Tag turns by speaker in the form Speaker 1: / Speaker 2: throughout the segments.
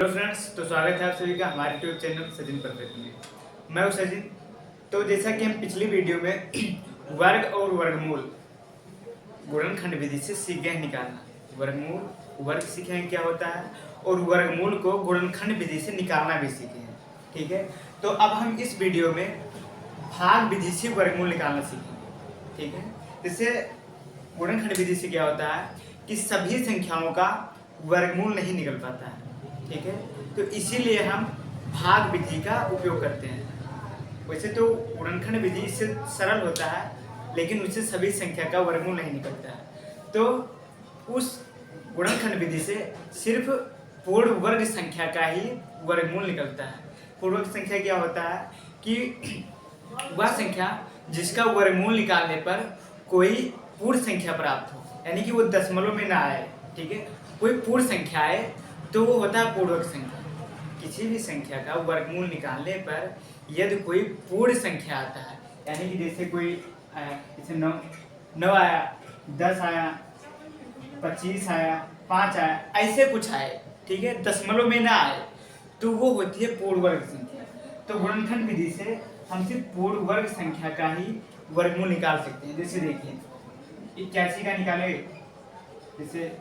Speaker 1: Hello friends, तो स्वागत है आप सभी का हमारे यूट्यूब चैनल सचिन परफेक्ट में। मैं हूं सचिन। तो जैसा कि हम पिछली वीडियो में वर्ग और वर्गमूल गुणनखंड विधि से सीख गए निकालना। वर्गमूल वर्ग सीखे हैं क्या होता है, और वर्गमूल को गुणनखंड विधि से निकालना भी सीखे हैं। ठीक है, तो अब हम इस वीडियो में भाग विधि से वर्गमूल निकालना सीखेंगे। ठीक है, जैसे गुणनखंड विधि से क्या होता है कि सभी संख्याओं का वर्गमूल नहीं निकल पाता है। ठीक है, तो इसीलिए हम भाग विधि का उपयोग करते हैं। वैसे तो गुणनखंड विधि इससे सरल होता है, लेकिन उससे सभी संख्या का वर्गमूल नहीं निकलता है। तो उस गुणनखंड विधि से सिर्फ पूर्ण वर्ग संख्या का ही वर्गमूल निकलता है। पूर्ण वर्ग संख्या क्या होता है कि वह संख्या जिसका वर्गमूल निकालने पर कोई पूर्ण संख्या प्राप्त हो, यानी कि वो दशमलव में ना आए। ठीक है, कोई पूर्ण संख्या आए तो वो होता है पूर्ण वर्ग संख्या। किसी भी संख्या का वर्गमूल निकालने पर यदि कोई पूर्ण संख्या आता है, यानी कि जैसे कोई आया, जैसे 9 आया, 10 आया, 25 आया, 5 आया, ऐसे कुछ आए, ठीक है, दशमलव में ना आए, तो वो होती है पूर्ण वर्ग संख्या। तो गुणनखंड विधि से हम सिर्फ पूर्ण वर्ग संख्या का ही वर्गमूल निकाल सकते हैं। जैसे देखिए 81 का निकाले जैसे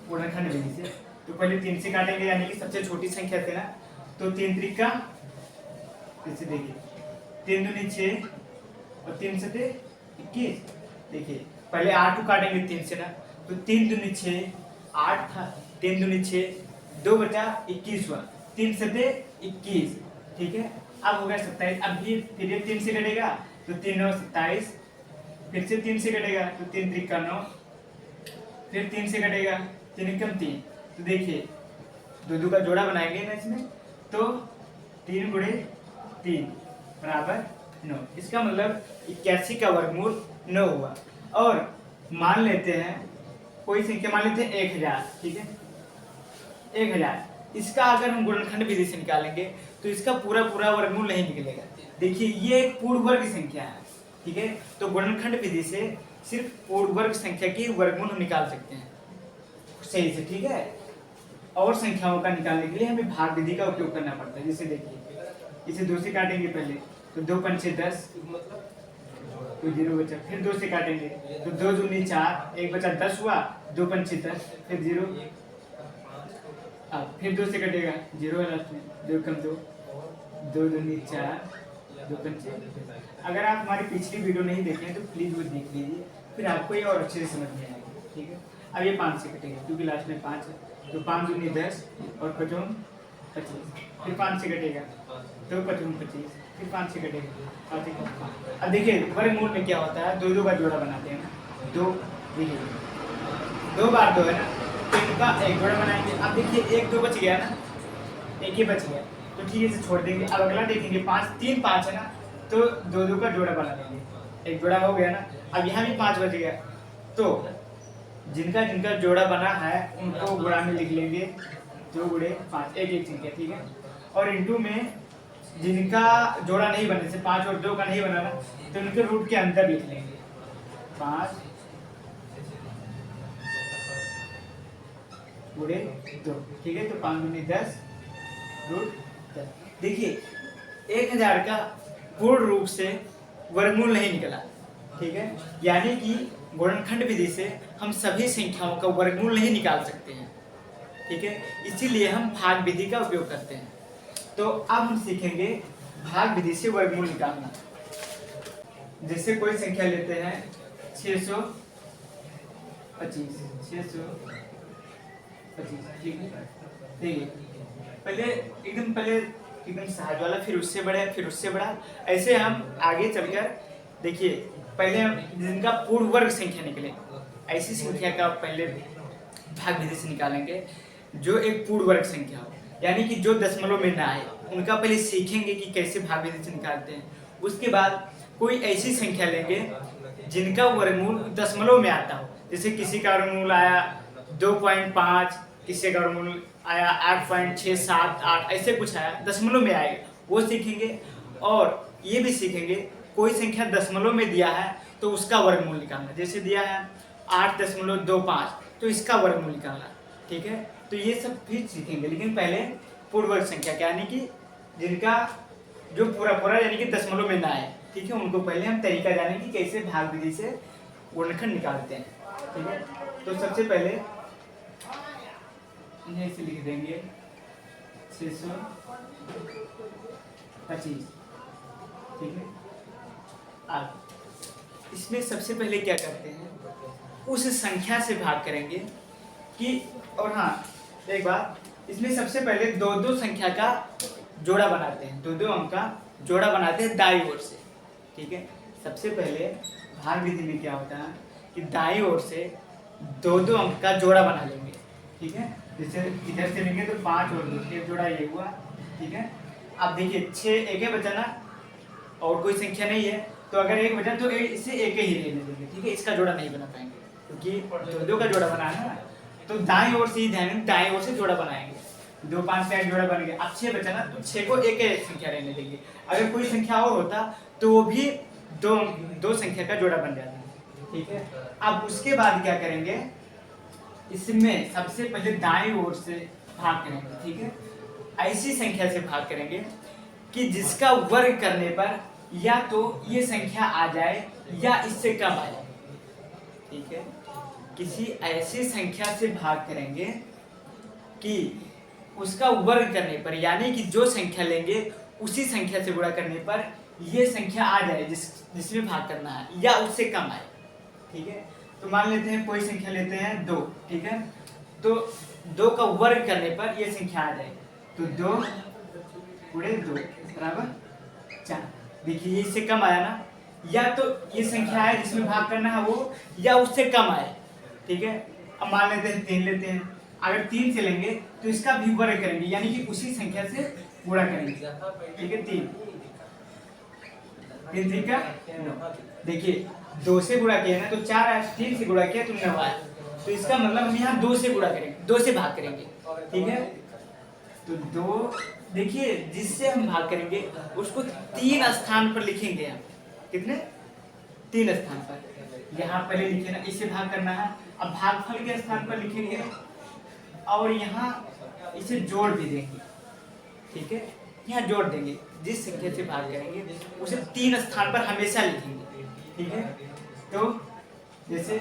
Speaker 1: गुणनखंड विधि से, तो पहले 3 से काटेंगे, यानी कि सबसे छोटी संख्या थी ना, तो 3 त्रिका, जैसे देखिए 3 दूनी 6 और 3 सते 21। देखिए पहले 8 को काटेंगे 3 से ना, तो 3 दूनी 6, 8 था, 3 दूनी 6, 2 बचा 21 हुआ, 3 सते 21। ठीक है, अब हो गया 27। अब फिर ये 3 से कटेगा तो 3 9 27, फिर से 3 से कटेगा तो 3 त्रिका 9, फिर 3 से कटेगा 3 एकम 3। तो देखिए दो का जोड़ा बनाएंगे ना इसमें, तो 3 गुणे 3 बराबर 9। इसका मतलब 81 का वर्गमूल 9 हुआ। और मान लेते हैं कोई संख्या, मान लेते हैं 1000। ठीक है, 1000, इसका अगर हम गुणनखंड विधि से निकालेंगे तो इसका पूरा वर्गमूल नहीं निकलेगा। देखिए ये एक पूर्ण वर्ग संख्या है। ठीक है, तो गुणनखंड विधि से सिर्फ पूर्ण वर्ग संख्या की वर्गमूल हम निकाल सकते हैं सही से। ठीक है, और संख्याओं का निकालने के लिए हमें भाग विधि का उपयोग करना पड़ता है। जैसे देखिए इसे 2 से काटेंगे पहले, तो 2 पंचे 10, तो 0 बचा। फिर 2 से काटेंगे तो 2 दूनी 4, 1 बचा 10 हुआ, 2 पंचे 10, फिर 0। अब फिर 2 से कटेगा 0 है लास्ट में, 2 कम 2, 2 दूनी 4, 2 पंचे 10। अगर आप हमारी पिछली वीडियो नहीं देखे हैं तो प्लीज वो देख लीजिए, फिर आपको ये और अच्छे से समझ में आएगा। ठीक है, अब ये 5 से कटेगा क्योंकि लास्ट में 5 है, तो 5 दूनी 10 और 5 25, फिर 5 से कटेगा तो 5 25, फिर 5 से कटेगा 5। अब देखिए वर्गमूल में क्या होता है, 2 का जोड़ा बनाते हैं ना, 2 देखिए 2 बार 2 है ना, तो इनका एक जोड़ा बनाएंगे। अब देखिए 1 2 बच गया ना, एक ही बच गया, तो ठीक है इसे छोड़ देंगे। अब अगला देखेंगे 5 3 5 है ना, तो 2 का जोड़ा बना देंगे, एक जोड़ा हो गया ना। अब यहाँ भी 5 बच गया, तो जिनका जोड़ा बना है उनको गुणा में लिख लेंगे, 2 गुणे 5, एक संख्या। ठीक है, और इनटू में जिनका जोड़ा नहीं बने, जैसे 5 और 2 का नहीं बना ना, तो उनके रूट के अंदर लिख लेंगे 5 गुणे 2। ठीक है, तो 5 दूनी 10 रूट 10। देखिए 1000 का पूर्ण रूप से वर्गमूल नहीं निकला। ठीक है, यानी कि गुणनखंड विधि से हम सभी संख्याओं का वर्गमूल नहीं निकाल सकते हैं। ठीक है, इसीलिए हम भाग विधि का उपयोग करते हैं। तो अब हम सीखेंगे भाग विधि से वर्गमूल निकालना। जैसे कोई संख्या लेते हैं 625, 625। ठीक है, देखिए पहले एकदम सहज वाला, फिर उससे बड़ा, फिर उससे बड़ा, ऐसे हम आगे चलकर देखिए पहले हम जिनका पूर्ण वर्ग संख्या निकले, ऐसी संख्या का पहले भाग विधि से निकालेंगे जो एक पूर्ण वर्ग संख्या हो, यानी कि जो दशमलव में ना आए, उनका पहले सीखेंगे कि कैसे भाग विधि से निकालते हैं। उसके बाद कोई ऐसी संख्या लेंगे जिनका वर्गमूल दशमलव में आता हो, जैसे किसी का वर्गमूल आया 2.5, किसी का वर्गमूल आया 8.678, ऐसे कुछ आया दशमलव में आएगा, वो सीखेंगे। और ये भी सीखेंगे कोई संख्या दशमलव में दिया है तो उसका वर्गमूल निकालना। जैसे दिया है 8.25, तो इसका वर्गमूल निकालना। ठीक है, तो ये सब भी सीखेंगे, लेकिन पहले पूर्ववर्ग संख्या क्या, यानी कि जिनका जो पूरा पूरा यानी कि दशमलव में ना आए, ठीक है, उनको पहले हम तरीका जानेंगे कि कैसे भाग विधि से गुणनखंड निकालते हैं, ठीक है। तो सबसे पहले इन्हें इसे लिख देंगे 625, ठीक है। अब इसमें सबसे पहले क्या करते हैं, उस संख्या से भाग करेंगे कि, और हाँ एक बात, इसमें सबसे पहले दो दो संख्या का जोड़ा बनाते हैं, दो दो अंक का जोड़ा बनाते हैं दाईं ओर से, ठीक है। सबसे पहले भाग विधि में क्या होता है कि दाईं ओर से दो दो अंक का जोड़ा बना लेंगे, ठीक है। जैसे इधर से लेंगे तो 5 और 2 एक जोड़ा ये हुआ, ठीक है। अब देखिए 6 एक ही बचा ना, और कोई संख्या नहीं है, तो अगर एक बचा तो इसे एक ही लेने देंगे, ठीक है। इसका जोड़ा नहीं बना पाएंगे क्योंकि दो दो का जोड़ा बनाना है ना, तो दाईं ओर से ही ध्यान, दाईं ओर से जोड़ा बनाएंगे, 2 5 का एक जोड़ा बन गया। अब 6 बचा ना, तो 6 को एक ही संख्या रहने देंगे, अगर कोई संख्या और होता तो वो भी दो संख्या का जोड़ा बन जाता, ठीक है। अब उसके बाद क्या करेंगे, इसमें सबसे पहले दाईं ओर से भाग करेंगे, ठीक है। ऐसी संख्या से भाग करेंगे कि जिसका वर्ग करने पर या तो ये संख्या आ जाए या इससे कम आ जाए, ठीक है। किसी ऐसी संख्या से भाग करेंगे कि उसका वर्ग करने पर, यानी कि जो संख्या लेंगे उसी संख्या से गुणा करने पर ये संख्या आ जाए जिसमें भाग करना है, या उससे कम आए, ठीक है। तो मान लेते हैं कोई संख्या लेते हैं 2, ठीक है। तो 2 का वर्ग करने पर ये संख्या आ जाए, तो 2 गुणे 2 बराबर 4। देखिए ये इससे कम आया ना, या तो ये संख्या है जिसमें भाग करना है वो, या उससे कम आए, ठीक है। अब मान लेते हैं 3 लेते हैं, अगर 3 से लेंगे तो इसका भी वर्ग करेंगे, यानी कि उसी संख्या से गुणा करेंगे, ठीक है। 3 3 का 9, देखिए 2 से गुणा किया ना तो 4 आया, 3 से गुणा किया तो 9 आया, तो इसका मतलब हम यहाँ 2 से गुणा करेंगे, 2 से भाग करेंगे, ठीक है। तो 2, देखिए जिससे हम भाग करेंगे उसको 3 स्थान पर लिखेंगे हम, कितने 3 स्थान पर, यहाँ पहले लिखे ना, इसे भाग करना है, अब भागफल के स्थान पर लिखेंगे और यहाँ इसे जोड़ भी देंगे, ठीक है। यहाँ जोड़ देंगे, जिस संख्या से भाग करेंगे उसे 3 स्थान पर हमेशा लिखेंगे, ठीक है। तो जैसे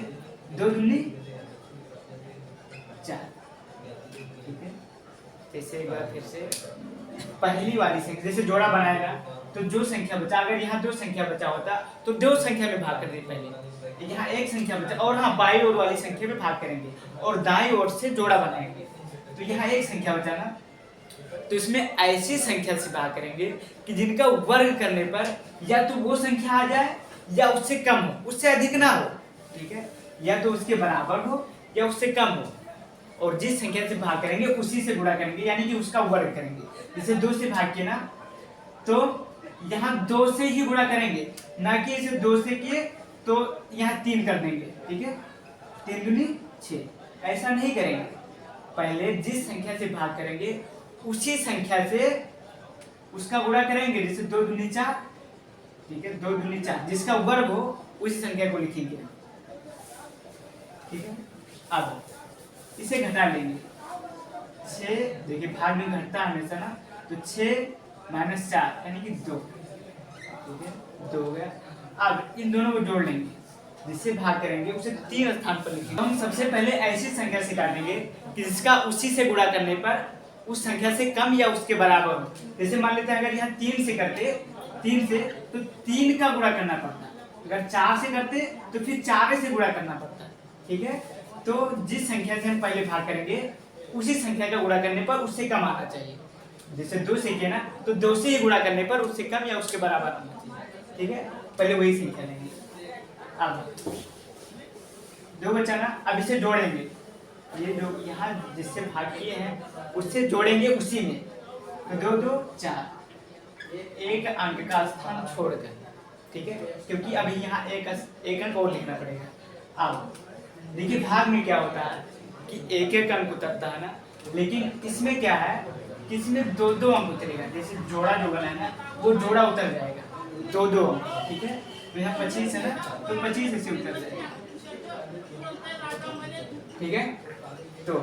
Speaker 1: 2 दूनी 4, ठीक है। जैसे एक बार फिर से पहली वाली संख्या जैसे जोड़ा बनाएगा, तो जो संख्या बचा, अगर यहाँ 2 संख्या बचा होता तो 2 संख्या में भाग कर दे पहले, यहाँ 1 संख्या बचा, और हाँ बाईं ओर वाली संख्या में भाग करेंगे और दाईं ओर से जोड़ा बनाएंगे, तो यहाँ 1 संख्या बचा ना, तो इसमें ऐसी संख्या से भाग करेंगे कि जिनका वर्ग करने पर या तो वो संख्या आ जाए या उससे कम हो, उससे अधिक ना हो, ठीक है, या तो उसके बराबर हो या उससे कम हो, और जिस संख्या से भाग करेंगे उसी से गुणा करेंगे, यानी कि उसका वर्ग करेंगे। जैसे 2 से भाग किए ना, तो यहाँ 2 से ही गुणा करेंगे, ना कि इसे 2 से किए तो यहाँ 3 कर देंगे, ठीक है। 3 दूनी 6, ऐसा नहीं करेंगे, पहले जिस संख्या से भाग करेंगे उसी संख्या से उसका गुणा करेंगे, जैसे 2 दूनी 4, ठीक है, 2 दूनी 4, जिसका वर्ग हो उसी संख्या को लिखेंगे, ठीक है। अब इसे घटा लेंगे, 6, देखिए भाग में घटता है हमेशा ना, तो 6 - 4 यानी कि 2, ठीक है, 2 हो गया। अब इन दोनों को जोड़ लेंगे, जिससे भाग करेंगे उसे 3 स्थान पर लिखेंगे। हम सबसे पहले ऐसी संख्या से काटेंगे कि जिसका उसी से गुणा करने पर उस संख्या से कम या उसके बराबर हो। जैसे मान लेते हैं अगर यहाँ 3 से करते, 3 से तो 3 का गुणा करना पड़ता, अगर 4 से करते तो फिर 4 से गुणा करना पड़ता, ठीक है। तो जिस संख्या से हम पहले भाग करेंगे उसी संख्या का गुणा करने पर उससे कम आना चाहिए, जैसे 2 से किया ना तो 2 से ही गुणा करने पर उससे कम या उसके बराबर आना चाहिए, ठीक है। पहले वही संख्या लेंगे, अब 2 बचा ना, अब इसे जोड़ेंगे, ये जो यहाँ जिससे भाग किए हैं उससे जोड़ेंगे उसी में, तो 2 2 4, एक अंक का स्थान छोड़कर, ठीक है, क्योंकि अभी यहाँ एक अंक और लिखना पड़ेगा। अब देखिए भाग में क्या होता है कि एक एक अंक उतरता है ना, लेकिन इसमें क्या है कि इसमें 2 2 अंक उतरेगा, जैसे जोड़ा जो बना है ना वो जोड़ा उतर जाएगा, 2 2 अंक, ठीक है। तो यहाँ 25 है ना, तो 25 ऐसे उतर जाएगा, ठीक है। तो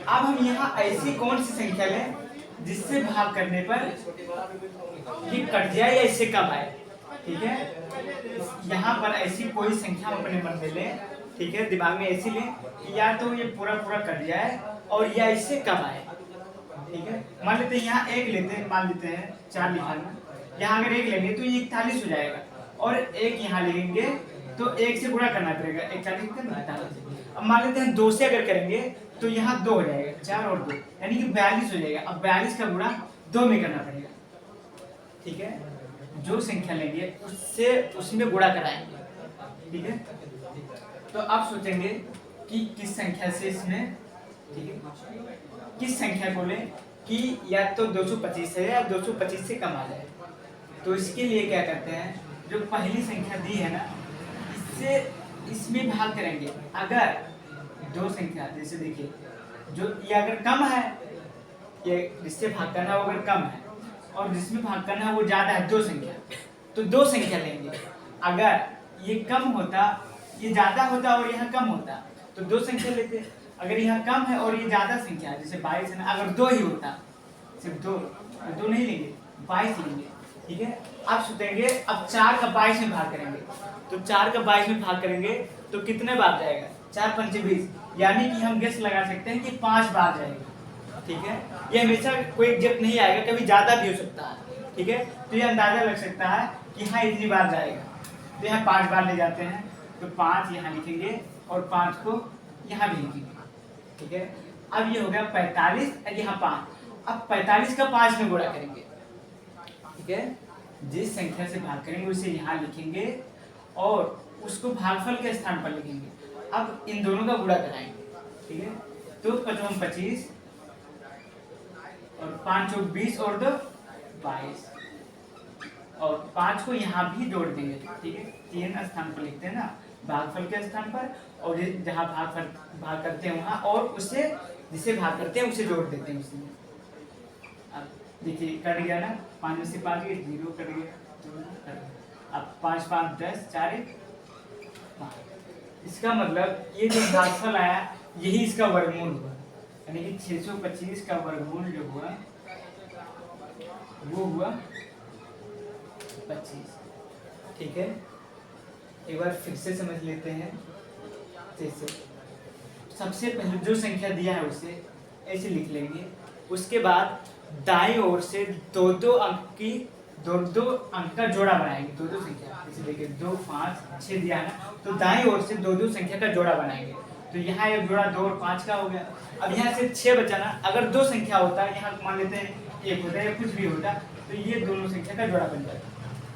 Speaker 1: अब हम यहाँ ऐसी कौन सी संख्या लें जिससे भाग करने पर ये कट जाए या इससे कम आए। ठीक है, यहाँ पर ऐसी कोई संख्या हम अपने मन में लें, ठीक है, दिमाग में ऐसी लें कि या तो ये पूरा पूरा कट जाए और या इससे कम आए। ठीक है, मान लेते हैं यहाँ एक लेते हैं, मान लेते हैं 4 लिखा है, यहाँ अगर एक लेंगे तो ये 41 हो जाएगा, और एक यहाँ लेंगे तो एक से गुणा करना पड़ेगा, 41 अब मान लेते हैं 2 से अगर करेंगे तो यहाँ 2 हो जाएगा, 4 और 2 यानी कि 42 हो जाएगा। अब 42 का गुणा 2 में करना पड़ेगा। ठीक है, जो संख्या लेंगे उससे उसमें गुणा कराएंगे। ठीक है, तो आप सोचेंगे कि किस संख्या से इसमें, ठीक है, किस संख्या को लें कि या तो 225 है या 225 से कम आ जाए। तो इसके लिए क्या करते हैं, जो पहली संख्या दी है ना, इससे इसमें भाग करेंगे। अगर दो संख्या, जैसे देखिए, जो ये अगर कम है, ये जिससे भाग करना है वो अगर कम है और जिसमें भाग करना है वो ज्यादा है, दो संख्या, तो दो संख्या लेंगे। अगर ये कम होता, ये ज्यादा होता और यहाँ कम होता तो दो संख्या लेते। अगर यहाँ कम है और ये ज्यादा संख्या जैसे 22 है ना, अगर दो ही होता, सिर्फ दो, तो दो नहीं लेंगे, 22 लेंगे। ठीक है, अब सोचेंगे अब 4 का 22 में भाग करेंगे, तो 4 का 22 में भाग करेंगे तो कितने बार जाएगा, 4 पंचे 20, यानी कि हम गेस लगा सकते हैं कि 5 बार जाएगा। ठीक है, ये हमेशा कोई एग्जैक्ट नहीं आएगा, कभी ज्यादा भी हो सकता है। ठीक है, तो ये अंदाजा लग सकता है कि हाँ इतनी बार जाएगा, तो यहाँ 5 बार ले जाते हैं, तो 5 यहाँ लिखेंगे और 5 को यहाँ भी लिखेंगे। ठीक है, अब ये हो गया 45 और यहाँ 5। अब 45 का 5 में गुणा करेंगे। ठीक है, जिस संख्या से भाग करेंगे उसे यहाँ लिखेंगे और उसको भागफल के स्थान पर लिखेंगे। अब इन दोनों का गुणा कराएंगे। ठीक है, तो 55 25 और 5 चौक 20 और 2 22 और 5 को यहाँ भी जोड़ देंगे। ठीक है, 3 स्थान पर लिखते हैं ना, भागफल के स्थान पर, और जहाँ भाग करते हैं वहाँ, और उससे जिसे भाग करते हैं उसे जोड़ देते हैं उसमें। अब देखिए कट गया ना, 5 में से 5 गए, 0 कट गया, 2 कट गया। अब 5 5 10 4 1 5। इसका मतलब ये जो भागफल आया यही इसका वर्गमूल हुआ, यानी कि 625 का वर्गमूल जो हुआ वो हुआ 25। ठीक है, एक बार फिर से समझ लेते हैं। जैसे सबसे पहले जो संख्या दिया है उसे ऐसे लिख लेंगे, उसके बाद दाईं ओर से दो दो अंक का जोड़ा बनाएंगे। दो दो संख्या, जैसे देखिए 2 5 6 दिया है ना, तो दाईं ओर से दो दो संख्या का जोड़ा बनाएंगे। तो यहाँ एक जोड़ा 2 और 5 का हो गया। अब यहाँ से 6 बचा ना, अगर दो संख्या होता है, यहाँ मान लेते हैं 1 होता है या कुछ भी होता, तो ये दोनों संख्या का जोड़ा बन जाता।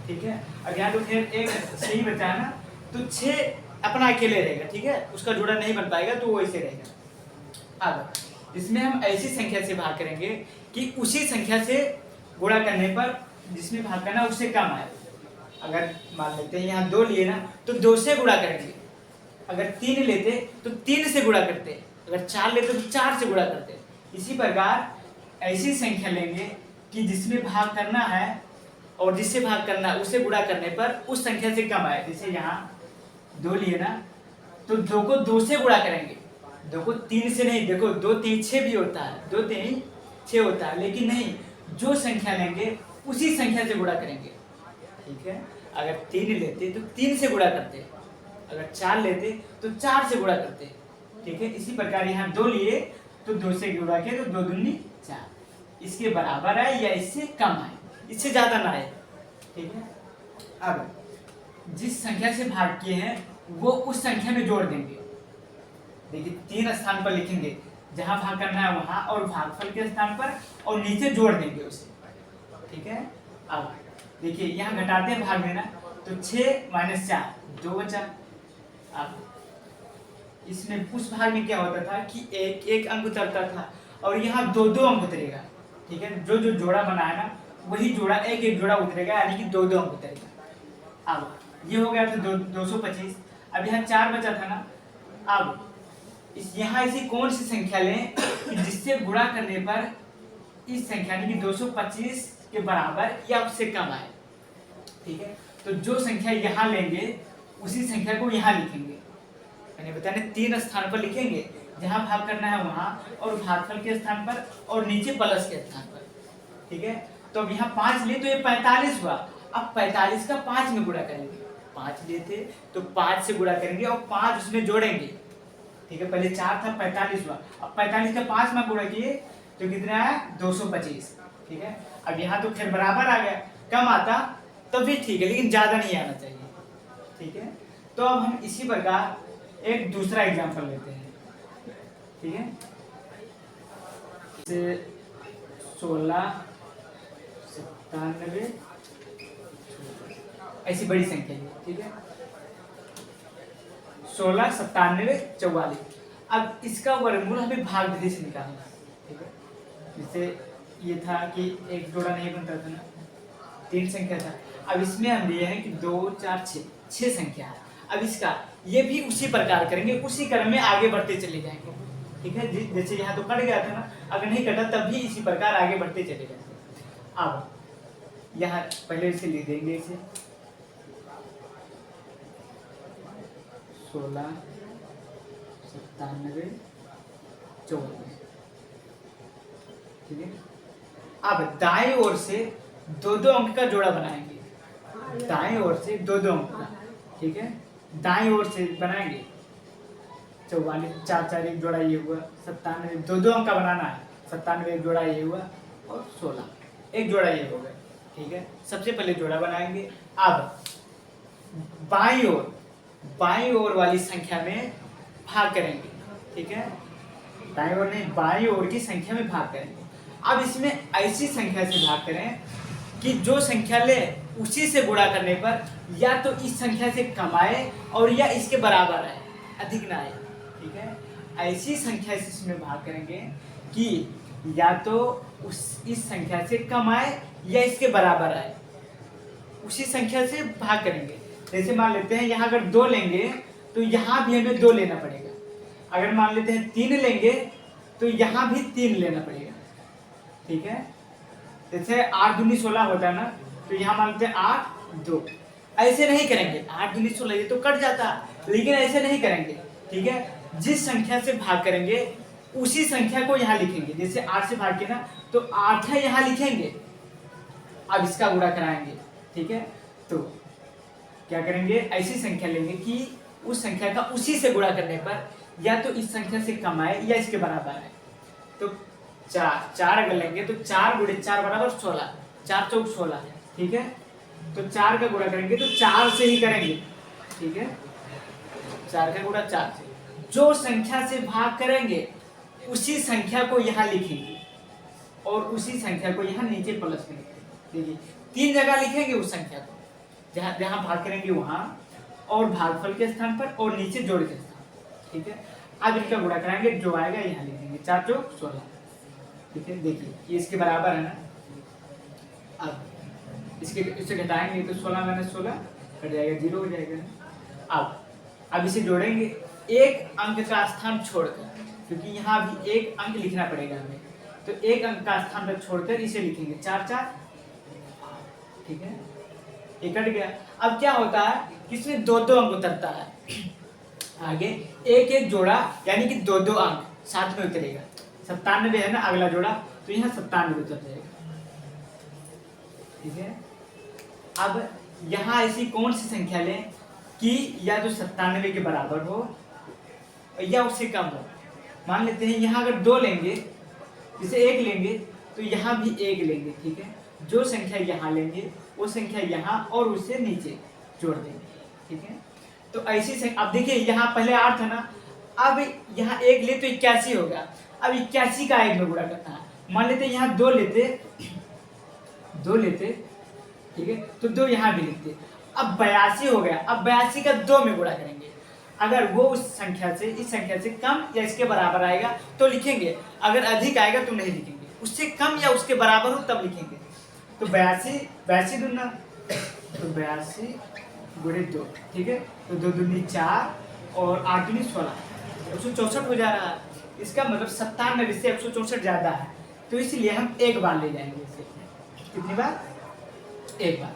Speaker 1: ठीक है, अब यहाँ तो फिर एक 6 ही बचा है ना, तो 6 अपना अकेले रहेगा। ठीक है, उसका जोड़ा नहीं बन पाएगा, तो वो ऐसे रहेगा। अब इसमें हम ऐसी संख्या से भाग करेंगे कि उसी संख्या से गुणा करने पर जिसमें भाग करना उससे कम आए। अगर मान लेते हैं यहाँ 2 लिए ना, तो 2 से गुणा करेंगे। अगर 3 लेते तो 3 से गुणा करते, अगर 4 लेते तो 4 से गुणा करते। इसी प्रकार ऐसी संख्या लेंगे कि जिसमें भाग करना है और जिससे भाग करना है उसे गुणा करने पर उस संख्या से कम आए। जैसे यहाँ 2 लिए ना, तो 2 को 2 से गुणा करेंगे, 2 को 3 से नहीं। देखो 2 3 6 भी होता है, 2 3 6 होता है, लेकिन नहीं, जो संख्या लेंगे उसी संख्या से गुणा करेंगे। ठीक है, अगर 3 लेते तो 3 से गुणा करते, अगर 4 लेते तो 4 से गुणा करते। ठीक है, इसी प्रकार यहाँ 2 लिए तो 2 से गुणा किया तो 2 दूनी 4, इसके बराबर है या इससे कम है, इससे ज्यादा ना है। ठीक है, अब जिस संख्या से भाग किए हैं वो उस संख्या में जोड़ देंगे। देखिए 3 स्थान पर लिखेंगे जहां भाग करना है वहां, और भागफल के स्थान पर, और नीचे जोड़ देंगे उसे। ठीक है, अब देखिए यहाँ घटाते हैं भाग में ना, तो 6 - 4 2 बचा। अब इसमें उस भाग में क्या होता था कि एक एक अंक उतरता था, और यहाँ 2 2 अंक उतरेगा। ठीक है, जो जो जोड़ा बना है ना वही जोड़ा एक एक जोड़ा उतरेगा, यानी कि 2 2 अंक उतरेगा। अब ये हो गया था 225। अब यहाँ 4 बचा था ना, अब यहाँ ऐसी कौन सी संख्या लें कि जिससे गुणा करने पर इस संख्या यानी कि 225 के बराबर या उससे कम आए। ठीक है, तो जो संख्या यहाँ लेंगे उसी संख्या को यहाँ लिखेंगे, यानी बताने 3 स्थान पर लिखेंगे जहाँ भाग करना है वहाँ, और भागफल के स्थान पर और नीचे प्लस के स्थान पर। ठीक है, तो अब यहाँ 5 लिए तो ये 45 हुआ। अब 45 का 5 में गुणा करेंगे, 5 लिए थे तो 5 से गुणा करेंगे और 5 उसमें जोड़ेंगे। ठीक है, पहले 4 था, 45 हुआ। अब 45 का 5 में गुणा किए तो कितना है, 225। ठीक है, अब यहाँ तो फिर बराबर आ गया, कम आता तब भी ठीक है, लेकिन ज्यादा नहीं आना चाहिए। ठीक है, तो अब हम इसी प्रकार एक दूसरा एग्जांपल लेते हैं। ठीक है, 16, 97, ऐसी बड़ी संख्या है। ठीक है, 16, 97, 44। अब इसका वर्गमूल हमें भाग विधि से निकालना है। ठीक है, जैसे ये था कि एक जोड़ा नहीं बनता था ना, 3 संख्या था। अब इसमें हम लिए हैं कि 2, 4, 6 संख्या है। अब इसका ये भी उसी प्रकार करेंगे, उसी क्रम में आगे बढ़ते चले जाएंगे। ठीक है, जैसे यहाँ तो कट गया था ना, अगर नहीं कटा तब भी इसी प्रकार आगे बढ़ते चले जाएंगे। अब यहाँ पहले इसे लिख देंगे, इसे 16, 97, 44। ठीक है, अब दाएं ओर से 2-2 अंक का जोड़ा बनाएंगे, दाएं ओर से 2-2 अंक का। ठीक है, दाएं ओर से बनाएंगे 44, 4-4 एक जोड़ा ये हुआ, 97 2-2 अंक का बनाना है, 97 एक जोड़ा ये हुआ, और 16 एक जोड़ा ये हो गया। ठीक है, सबसे पहले जोड़ा बनाएंगे। अब बाईं ओर वाली संख्या में भाग करेंगे। ठीक है, दाईं ओर नहीं, बाईं ओर की संख्या में भाग करेंगे। अब इसमें ऐसी संख्या से भाग करें कि जो संख्या ले उसी से गुणा करने पर या तो इस संख्या से कम आए और या इसके बराबर आए, अधिक ना आए। ठीक है, ऐसी संख्या से इसमें भाग करेंगे कि या तो इस संख्या से कम आए या इसके बराबर आए, उसी संख्या से भाग करेंगे। जैसे मान लेते हैं यहाँ अगर 2 लेंगे तो यहाँ भी हमें 2 लेना पड़ेगा। अगर मान लेते हैं 3 लेंगे तो यहाँ भी 3 लेना पड़ेगा। ठीक है, जैसे 8 दूनी 16 होता है ना, तो यहाँ मान लेते हैं 8, 2। ऐसे नहीं करेंगे, 8 दूनी 16 ये तो कट जाता, लेकिन ऐसे नहीं करेंगे। ठीक है, जिस संख्या से भाग करेंगे उसी संख्या को यहाँ लिखेंगे। जैसे 8 से भाग किया ना, तो 8 है यहाँ लिखेंगे। अब इसका गुणा कराएंगे। ठीक है, तो क्या करेंगे, ऐसी संख्या लेंगे कि उस संख्या का उसी से गुणा करने पर या तो इस संख्या से कम आए या इसके बराबर आए। तो 4 अगर लेंगे तो 4 गुणे 4 बराबर 16, 4 चौक 16। ठीक है, तो 4 का गुणा करेंगे तो 4 से ही करेंगे। ठीक है, 4 का गुणा 4 से, जो संख्या से भाग करेंगे उसी संख्या को यहाँ लिखेंगे और उसी संख्या को यहाँ नीचे प्लस में लिखेंगे। देखिए 3 जगह लिखेंगे उस संख्या को, जहाँ जहाँ भाग करेंगे वहाँ, और भागफल के स्थान पर और नीचे जोड़ के स्थान। ठीक है, अब इनका गुणा कराएंगे, जो आएगा यहाँ लिखेंगे, 4 चौक 16। ठीक है, देखिए ये इसके बराबर है ना। अब इससे घटाएंगे तो 16 माइनस 16 कट जाएगा, 0 हो जाएगा। अब इसे जोड़ेंगे एक अंक का स्थान छोड़कर, क्योंकि यहाँ भी एक अंक लिखना पड़ेगा हमें, तो एक अंक का स्थान पर छोड़कर इसे लिखेंगे 4 4। ठीक है, ये कट गया। अब क्या होता है कि इसमें 2-2 अंक उतरता है, आगे एक एक जोड़ा यानी कि 2-2 अंक साथ में उतरेगा। 97 है ना अगला जोड़ा, तो यहाँ 97 उतर जाएगा। ठीक है, अब यहाँ ऐसी कौन सी संख्या लें कि या तो 97 के बराबर हो या उससे कम हो। मान लेते हैं यहाँ अगर 2 लेंगे, जैसे 1 लेंगे तो यहाँ भी 1 लेंगे। ठीक है, जो संख्या यहाँ लेंगे वो संख्या यहाँ और उससे नीचे जोड़ देंगे। ठीक है, तो ऐसी संख्या, अब देखिए यहाँ पहले 8 था ना, अब यहाँ 1 ले तो 81 होगा। अब 81 का 1 में गुणा करना है। मान लेते यहाँ 2 लेते, ठीक है, तो 2 यहाँ भी लिखते। अब 82 हो गया। अब 82 का 2 में गुणा करेंगे। अगर वो उस संख्या से इस संख्या से कम या इसके बराबर आएगा तो लिखेंगे, अगर अधिक आएगा तो नहीं लिखेंगे। उससे कम या उसके बराबर हो तब लिखेंगे। तो 82 दूना, तो 82 गुणे 2। ठीक है, तो 2 दूनी 4 और 8 दूनी 16, 164 हो जा रहा है। इसका मतलब 97 से 164 ज्यादा है, तो इसलिए हम एक बार ले जाएंगे इसे। कितनी बार? एक बार।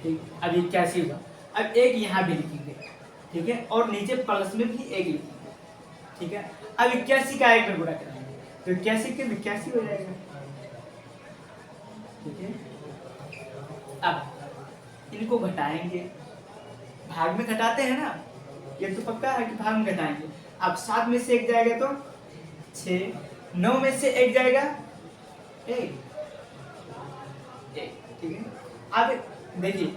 Speaker 1: ठीक, अब 81 हुआ। अब 1 यहाँ भी लिखेंगे। ठीक है, और नीचे प्लस में भी 1 लिखेंगे। ठीक है। अब 81 का 1 में गुणा कराएंगे तो 81 के 81 हो जाएगा, ठीक है। अब इनको घटाएंगे, भाग में घटाते हैं ना, ये तो पक्का है कि भाग में घटाएंगे। अब 7 में से 1 जाएगा तो 6, 9 में से 1 जाएगा 1, ठीक है। अब देखिए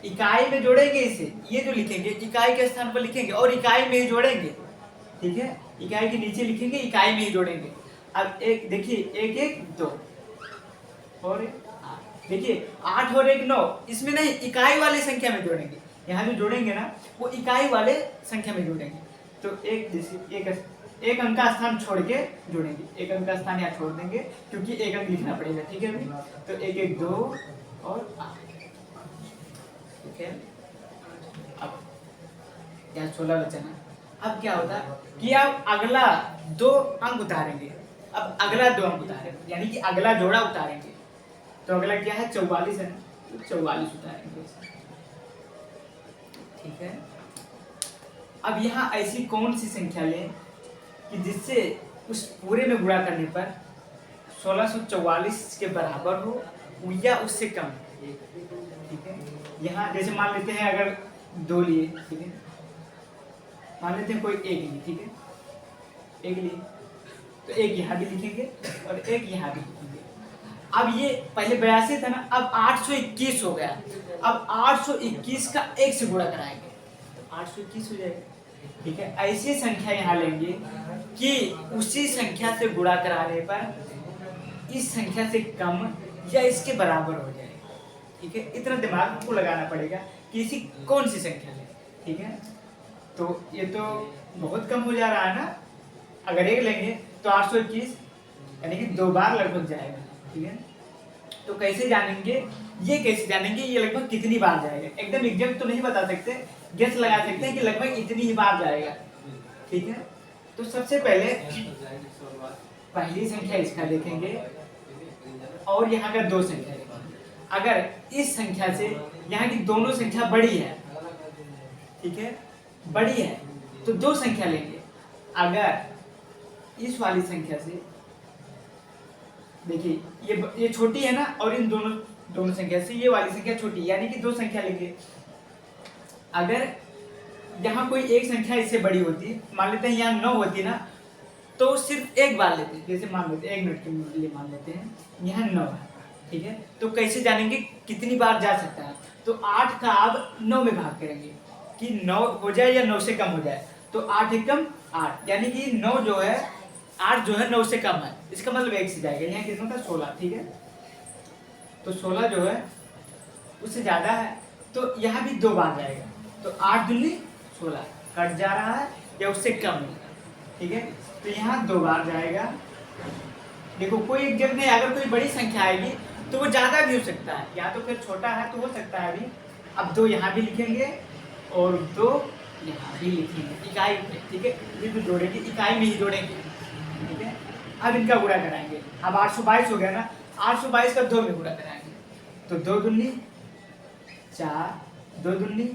Speaker 1: इकाई में जोड़ेंगे इसे, ये जो लिखेंगे इकाई के स्थान पर लिखेंगे और इकाई में ही जोड़ेंगे, ठीक है। इकाई के नीचे लिखेंगे, इकाई में ही जोड़ेंगे। अब एक देखिए 1 1 2 और देखिए 8 और 1 9, इसमें नहीं इकाई वाली संख्या में जोड़ेंगे। यहाँ जो जोड़ेंगे ना वो इकाई वाले संख्या में जोड़ेंगे। तो एक अंक का स्थान छोड़ के जोड़ेंगे, एक अंक का स्थान यहाँ छोड़ देंगे क्योंकि एक अंक लिखना पड़ेगा, ठीक है अभी। तो 1 1 2 और 8, ठीक है। अब यहाँ 16 बचा ना। अब क्या होता है कि अब अगला 2 अंक उतारेंगे, अब अगला 2 अंक उतारेंगे यानी कि अगला जोड़ा उतारेंगे। तो अगला क्या है 44 है, तो 44 उतारेंगे, ठीक है। अब यहाँ ऐसी कौन सी संख्या लें कि जिससे उस पूरे में गुणा करने पर 1644 के बराबर हो या उससे कम, ठीक है। यहाँ जैसे मान लेते हैं अगर 2 लिए, ठीक है, मान लेते हैं कोई 1 लिए, ठीक है, 1 लिए तो 1 यहाँ भी लिखेंगे और 1 यहाँ भी लिखेंगे। अब ये पहले 82 था ना, अब 821 हो गया। अब 821 का 1 से गुणा कराएंगे तो 821 हो जाएगा, ठीक है। ऐसी संख्या यहाँ लेंगे कि उसी संख्या से गुणा कराने पर इस संख्या से कम या इसके बराबर हो जाए, ठीक है। इतना दिमाग आपको लगाना पड़ेगा कि इसी कौन सी संख्या लें, ठीक है। तो ये तो बहुत कम हो जा रहा है ना, अगर 1 लेंगे तो 821 यानी कि 2 बार लगभग जाएगा, ठीक है। तो कैसे जानेंगे, ये कैसे जानेंगे ये लगभग कितनी बार जाएगा, एकदम एग्जैक्ट तो नहीं बता सकते, गेस लगा सकते हैं कि लगभग इतनी ही बार जाएगा, ठीक है। तो सबसे पहले पहली संख्या इसका देखेंगे और यहाँ का 2 संख्या देखेंगे। अगर इस संख्या से यहाँ की दोनों संख्या बड़ी है, ठीक है, बड़ी है तो 2 संख्या लेंगे। अगर इस वाली संख्या से देखिए ये छोटी है ना, और इन दोनों संख्या से ये वाली संख्या छोटी है यानी कि 2 संख्या लेंगे। अगर यहाँ कोई एक संख्या इससे बड़ी होती, मान लेते हैं यहाँ 9 होती ना, तो सिर्फ 1 बार लेते, जैसे मान लेते हैं 1 मिनट के लिए मान लेते हैं यहाँ 9 है, ठीक है। तो कैसे जानेंगे कितनी बार जा सकता है, तो 8 का अब 9 में भाग करेंगे कि 9 हो जाए या 9 से कम हो जाए। तो 8 एकम 8 यानी कि 9 जो है 8 जो है 9 से कम है, इसका मतलब 1 से जाएगा। यहाँ कितना था 16, ठीक है। तो 16 जो है उससे ज्यादा है तो यहाँ भी 2 बार जाएगा। तो 8 दूनी 16 कट जा रहा है या उससे कम है, ठीक है। तो यहाँ 2 बार जाएगा। देखो कोई एग्जैक्ट नहीं, अगर कोई बड़ी संख्या आएगी तो वो ज्यादा भी हो सकता है, या तो फिर छोटा है तो हो सकता है अभी। अब 2 यहाँ भी लिखेंगे और 2 यहाँ भी लिखेंगे इकाई में, ठीक है। ये तो जोड़ेंगे इकाई में ही जोड़ेंगे, ठीक है। अब इनका गुणा कराएंगे। अब 822 हो गया ना, 822 का 2 में गुणा कराएंगे तो 2 दूनी 4, 2 दूनी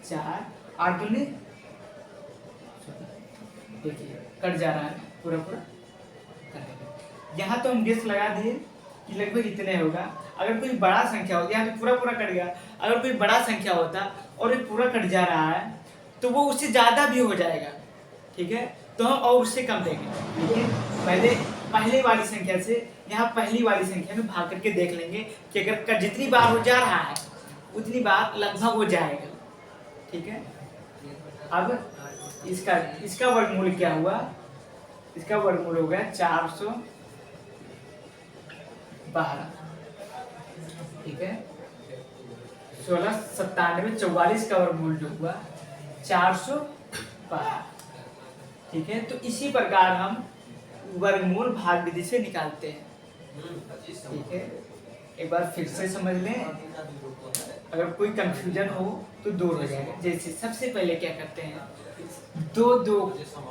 Speaker 1: 4, 8 दूनी, देखिए कट जा रहा है पूरा पूरा। यहाँ तो हम गेस लगा दिए कि लगभग इतने होगा। अगर कोई बड़ा संख्या होती, यहाँ तो पूरा पूरा कट गया, अगर कोई बड़ा संख्या होता और ये पूरा कट जा रहा है तो वो उससे ज़्यादा भी हो जाएगा, ठीक है। तो हम और उससे कम देंगे, लेकिन पहले वाली संख्या से यहाँ पहली वाली संख्या में भाग करके देख लेंगे कि अगर जितनी बार हो जा रहा है उतनी बार लगभग हो जाएगा, ठीक है। अब इसका वर्गमूल क्या हुआ, इसका वर्गमूल हो गया 412, ठीक है। 16 97 44 का वर्गमूल जो हुआ 412, ठीक है। तो इसी प्रकार हम वर्गमूल भाग विधि से निकालते हैं, ठीक है। एक बार फिर से समझ लें, अगर कोई कंफ्यूजन हो तो दूर हो जाएगा। जैसे सबसे पहले क्या करते हैं, दो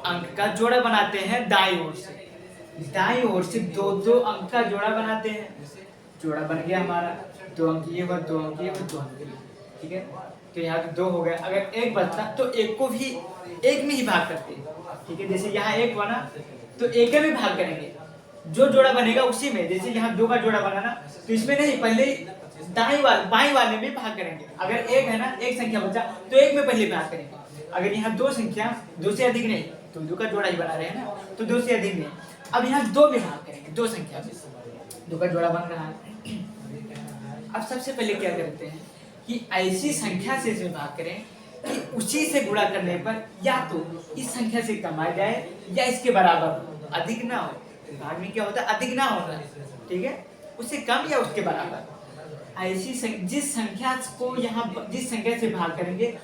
Speaker 1: अंक का जोड़ा बनाते हैं दाईं ओर से 2 अंक का जोड़ा बनाते हैं। जोड़ा बन गया हमारा, 2 अंक ये और 2 अंक ये और 2 अंक ये, ठीक है। तो यहाँ 2 हो गया। अगर 1 बचता तो 1 को भी 1 में ही भाग करते, ठीक है, जैसे यहाँ 1 बना तो 1 में भाग करेंगे, जो जोड़ा बनेगा उसी में। जैसे यहाँ 2 का जोड़ा बना ना, तो इसमें नहीं, पहले बाई वाले में भाग करेंगे। अगर 1 है ना, 1 संख्या बचा तो 1 में पहले भाग करेंगे। अगर यहाँ 2 संख्या 2 से अधिक नहीं, तो 2 का जोड़ा ही बना रहे हैं ना, तो 2 से अधिक नहीं। अब यहाँ 2 में भाग करेंगे, 2 संख्या में 2 का जोड़ा बन रहा है। अब सबसे पहले क्या करते हैं कि ऐसी संख्या से इसमें भाग करें कि उसी से गुणा करने पर या तो इस संख्या से कम आ जाए या इसके बराबर हो, अधिक ना हो। भाग में क्या होता है, अधिक ना होना, ठीक है, उससे कम या उसके बराबर। ऐसी जिस संख्या को यहाँ, जिस संख्या से भाग करेंगे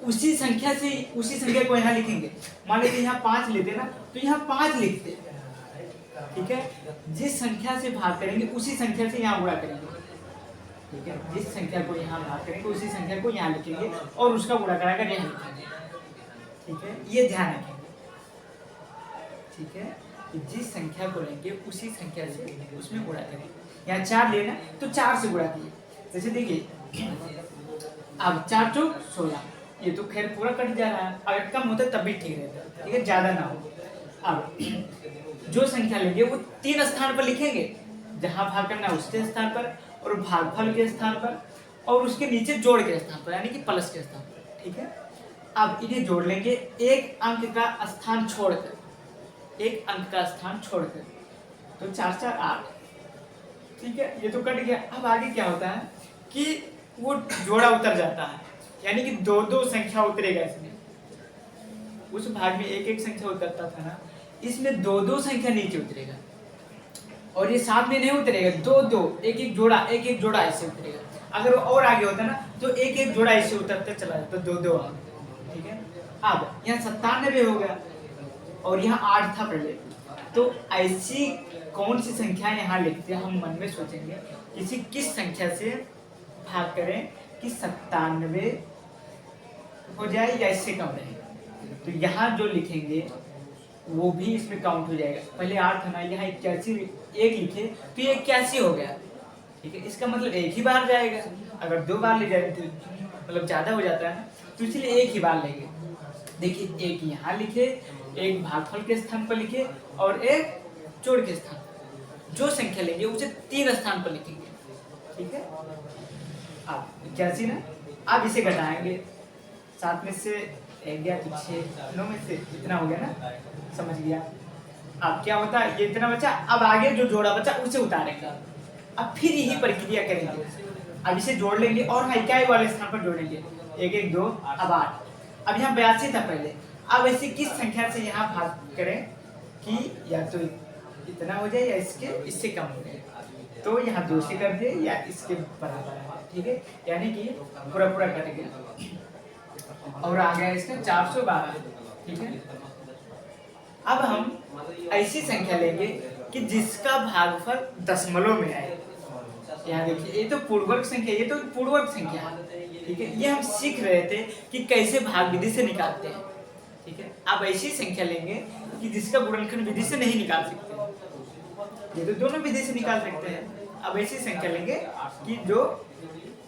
Speaker 1: उसी संख्या को यहाँ लिखेंगे। मान लीजिए यहाँ 5 लेते ना, तो यहाँ 5 लिखते, ठीक है। जिस संख्या से भाग करेंगे उसी संख्या से यहाँ गुणा करेंगे, ठीक है। जिस संख्या को यहाँ भाग करेंगे उसी संख्या को यहाँ लिखेंगे और उसका गुणा कराकर यहाँ लिखेंगे, ठीक है। ये ध्यान रखेंगे, ठीक है। कि जिस संख्या को लेंगे उसी संख्या से उसमें गुणा करेंगे। यहाँ 4 लेना तो 4 से गुणा किए। जैसे देखिए अब 4 चौक 16, ये तो खैर पूरा कट जा रहा है। अगर कम होता तब भी ठीक रहता, ठीक है, ज्यादा ना हो। अब जो संख्या लेंगे वो 3 स्थान पर लिखेंगे, जहां भाग करना है उसके स्थान पर, और भागफल के स्थान पर, और उसके नीचे जोड़ के स्थान पर, यानी कि प्लस के स्थान पर, ठीक है। अब इन्हें जोड़ लेंगे 1 अंक का स्थान छोड़कर, 1 अंक का स्थान छोड़कर, तो 4 4 8, ठीक है। ये तो कट गया। अब आगे क्या होता है कि वो जोड़ा उतर जाता है, यानी कि 2 संख्या उतरेगा इसमें। उस भाग में 1 संख्या उतरता था ना, इसमें 2 संख्या नीचे उतरेगा, और ये साथ में नहीं उतरेगा, 2 1 जोड़ा 1 जोड़ा ऐसे उतरेगा। अगर वो और आगे होता ना तो 1 जोड़ा ऐसे उतरते चला जाता, 2 ठीक है। अब यहाँ 97 हो गया और यहाँ 8 था पहले, तो ऐसी कौन सी संख्या यहाँ लिखते हैं, हम मन में सोचेंगे किस संख्या से भाग करें कि 97 हो जाए या इससे कम रहे। तो यहाँ जो लिखेंगे वो भी इसमें काउंट हो जाएगा। पहले 8 था ना, यहाँ 81 1 लिखे तो ये 81 हो गया, ठीक है। इसका मतलब 1 ही बार जाएगा। अगर 2 बार ले जाए तो मतलब ज्यादा हो जाता है ना, तो इसलिए 1 ही बार लेंगे। देखिए 1 यहाँ लिखे, 1 भागफल के स्थान पर लिखे और 1 जोड़ के स्थान पर। जो संख्या लेंगे उसे 3 स्थान पर लिखेंगे, ठीक है। अब 81 ना, अब इसे घटाएंगे, 7 में से 1 गया तो 6, 9 में से इतना हो गया ना, समझ गया। अब क्या होता है, ये इतना बचा, अब आगे जो जोड़ा बचा उसे उतारेंगे। अब फिर यही प्रक्रिया करेंगे। अब इसे जोड़ लेंगे और इकाई वाले स्थान पर जोड़ेंगे, 1 1 2, अब 8। अब यहाँ 82 था पहले। अब ऐसे किस संख्या से यहाँ भाग करें कि या तो इतना हो जाए या इससे कम हो जाए, तो यहाँ 2 से कर दे या इसके बराबर है, ठीक है। यानी कि पूरा कट गया और आ गया इसका 412, ठीक है। अब हम ऐसी संख्या लेंगे कि जिसका भागफल दशमलव में आए। यहाँ देखिए ये तो पूर्ववर्ग संख्या, ये तो पूर्ववर्ग संख्या है, ठीक है। ये हम सीख रहे थे कि कैसे भाग विधि से निकालते हैं, ठीक है। अब ऐसी संख्या लेंगे कि जिसका गुणनखंड विधि से नहीं निकाल सकते, ये तो दोनों विधि से निकाल सकते हैं। अब ऐसी संख्या लेंगे कि जो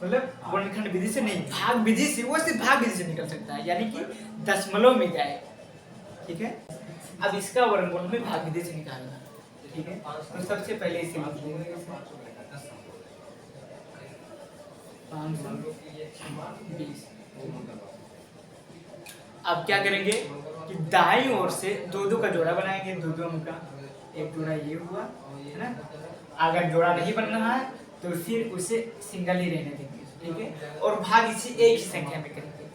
Speaker 1: मतलब गुणनखंड विधि से नहीं, भाग विधि से, वो सिर्फ भाग विधि से निकल सकता है, यानी कि दशमलव में जाए, ठीक है। अब इसका वर्गमूल में भाग विधि से निकालना, ठीक है। तो सबसे पहले इसे लिख लेंगे 520। अब क्या करेंगे कि दाईं ओर से 2 का जोड़ा बनाएंगे, 2 अंक का। एक जोड़ा ये हुआ है ना। अगर जोड़ा नहीं बन रहा है तो फिर उसे सिंगल ही रहने देंगे, ठीक है। और भाग इसी एक ही संख्या में करेंगे,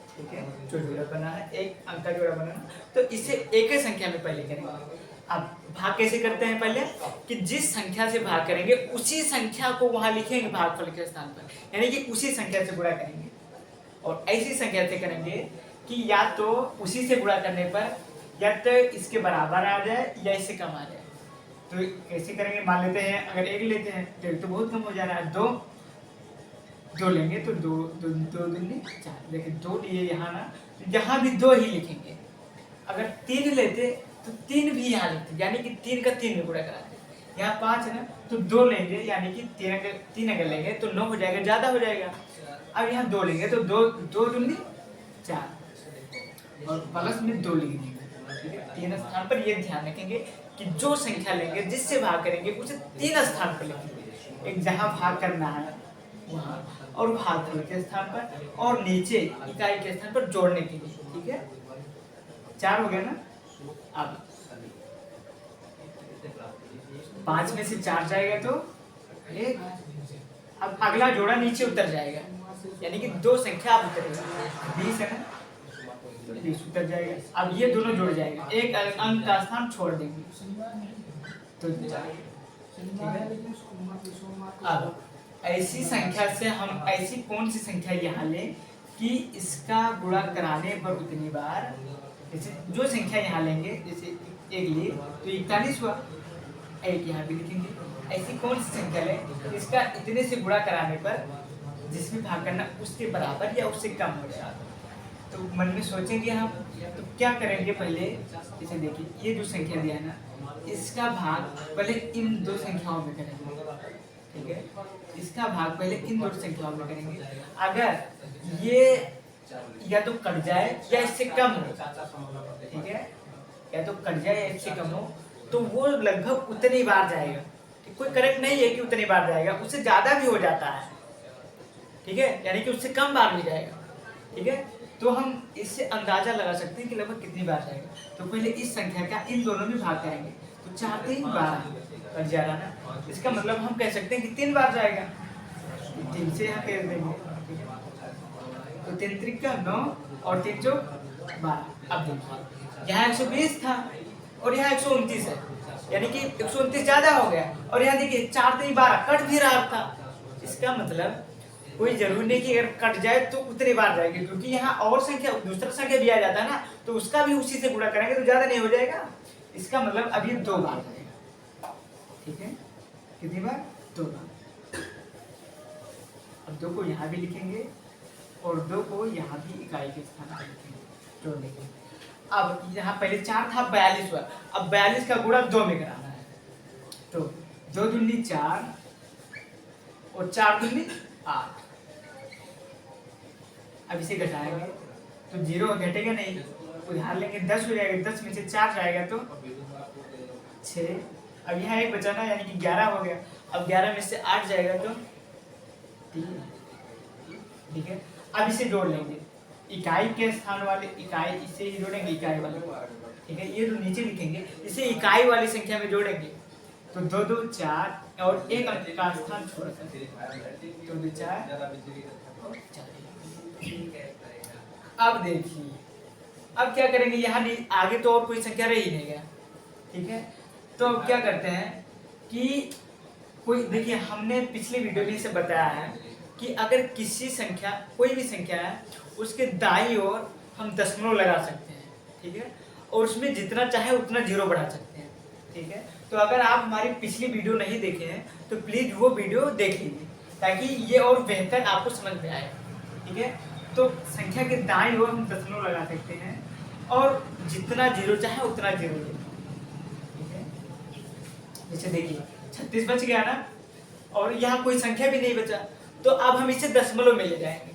Speaker 1: ठीक है। जो जोड़ा बना है 1 अंक का जोड़ा बना है, तो इसे एक ही संख्या में पहले करेंगे। अब भाग कैसे करते हैं, पहले कि जिस संख्या से भाग करेंगे उसी संख्या को वहां लिखेंगे भागफल के स्थान पर, यानी कि उसी संख्या से गुणा करेंगे। और ऐसी संख्या से करेंगे कि या तो उसी से गुणा करने पर या तो इसके बराबर आ जाए या इससे कम आ जाए। तो कैसे करेंगे, मान लेते हैं अगर 1 लेते हैं तो 1 तो बहुत कम हो जा रहा है, 2 लेंगे तो 2 दूनी 4। देखिए 2 लिए यहाँ ना, यहाँ भी 2 ही लिखेंगे। अगर 3 लेते तो 3 भी यहाँ लिखते, यानी कि 3 का 3 में गुणा कराते। यहाँ 5 है ना, तो 2 लेंगे, यानी कि 3 अगर लेंगे तो 9 हो जाएगा, ज्यादा हो जाएगा। अब यहाँ 2 लेंगे तो 2 दूनी 4 और प्लस में 2 लिख देंगे, ठीक है। 3 स्थान पर ये ध्यान रखेंगे कि जो संख्या लेंगे जिससे भाग करेंगे उसे 3 स्थान पर लिखेंगे। एक जहां भाग करना है वहां, और भागफल के स्थान पर, और नीचे इकाई के स्थान पर जोड़ने के लिए, ठीक है। 4 हो गया ना। अब 5 में से 4 जाएगा तो 1। अब अगला जोड़ा नीचे उतर जाएगा, यानी कि 2 संख्या अब उतरेगा। 20 है ना, तो 20 उतर जाएगा। अब ये दोनों जुड़ जाएगा, एक अंक का स्थान छोड़ देंगे तो ठीक है। अब ऐसी संख्या से हम ऐसी कौन सी संख्या यहाँ लें कि इसका गुणा कराने पर उतनी बार, जैसे जो संख्या यहाँ लेंगे, जैसे 1 लिए तो 41 हुआ, 1 यहाँ भी लिखेंगे। ऐसी कौन सी संख्या लें इसका इतने से गुणा कराने पर जिसमें भाग करना उसके बराबर या उससे कम हो जाए। तो मन में सोचेंगे हम, तो क्या करेंगे पहले, इसे देखिए ये जो संख्या दिया है ना, इसका भाग पहले इन 2 संख्याओं में करेंगे, ठीक है। इसका भाग पहले इन 2 संख्याओं में करेंगे। अगर ये या तो कट जाए या इससे कम हो, ठीक है, या तो कट जाए या इससे कम हो, तो वो लगभग उतनी बार जाएगा। कोई करेक्ट नहीं है कि उतनी बार जाएगा, उससे ज्यादा भी हो जाता है, ठीक है, यानी कि उससे कम बार भी जाएगा, ठीक है। तो हम इससे अंदाजा लगा सकते हैं कि लगभग कितनी बार जाएगा। तो पहले इस संख्या का इन दोनों में भाग करेंगे, तो 4 3 12 कट जाएगा ना, इसका मतलब हम कह सकते हैं कि 3 बार जाएगा, 3 से यहाँ फेर देंगे, ठीक है। तो 3 त्रिका 9 और 3 चौक 12। अब देखिए यहाँ 120 था और यहाँ 129 है, यानी कि 129 ज्यादा हो गया, और यहाँ देखिए 4 3 12 कट भी रहा था। इसका मतलब कोई जरूरी नहीं कि अगर कट जाए तो उतनी बार जाएगी, क्योंकि यहाँ और संख्या दूसरा संख्या दिया जाता है ना, तो उसका भी उसी से गुणा करेंगे तो ज्यादा नहीं हो जाएगा। इसका मतलब अब ये 2 बार जाएगा, ठीक है। कितनी बार? 2 बार। अब 2 को यहाँ भी लिखेंगे और 2 को यहाँ भी इकाई के स्थान पर लिखेंगे, जोड़ लेंगे। अब यहाँ पहले 4 था, 42 हुआ। अब 42 का गुणा 2 में कराना है, तो 2 दूनी 4 और 4 दूनी 8। अब इसे घटाएंगे तो 0 घटेगा नहीं, उधार लेंगे 10 हो जाएगा, 10 में से 4 जाएगा तो 6। अब यहाँ 1 बचाना, यानी कि 11 हो गया। अब 11 में से 8 जाएगा तो 3, ठीक है। अब इसे जोड़ लेंगे, इकाई के स्थान वाले इकाई इसे ही जोड़ेंगे, इकाई वाले, ठीक है। ये जो नीचे लिखेंगे इसे इकाई वाली संख्या में जोड़ेंगे, तो 2 2 4 और 1 अंक का स्थान छोड़कर 2 2 4। अब देखिए अब क्या करेंगे, यहाँ आगे तो और कोई संख्या रह ही नहीं गया, ठीक है। तो अब क्या करते हैं कि कोई, देखिए हमने पिछले वीडियो में इसे बताया है कि अगर किसी संख्या, कोई भी संख्या है, उसके दाईं ओर हम दशमलव लगा सकते हैं, ठीक है, और उसमें जितना चाहे उतना 0 बढ़ा सकते हैं, ठीक है। तो अगर आप हमारी पिछली वीडियो नहीं देखे हैं तो प्लीज वो वीडियो देख लीजिए, ताकि ये और बेहतर आपको समझ में आए, ठीक है। तो संख्या के दाईं ओर हम दशमलव लगा सकते हैं और जितना 0 चाहे उतना 0 ले, ठीक है। जैसे देखिए 36 बच गया ना, और यहाँ कोई संख्या भी नहीं बचा, तो अब हम इसे दशमलव में ले जाएंगे।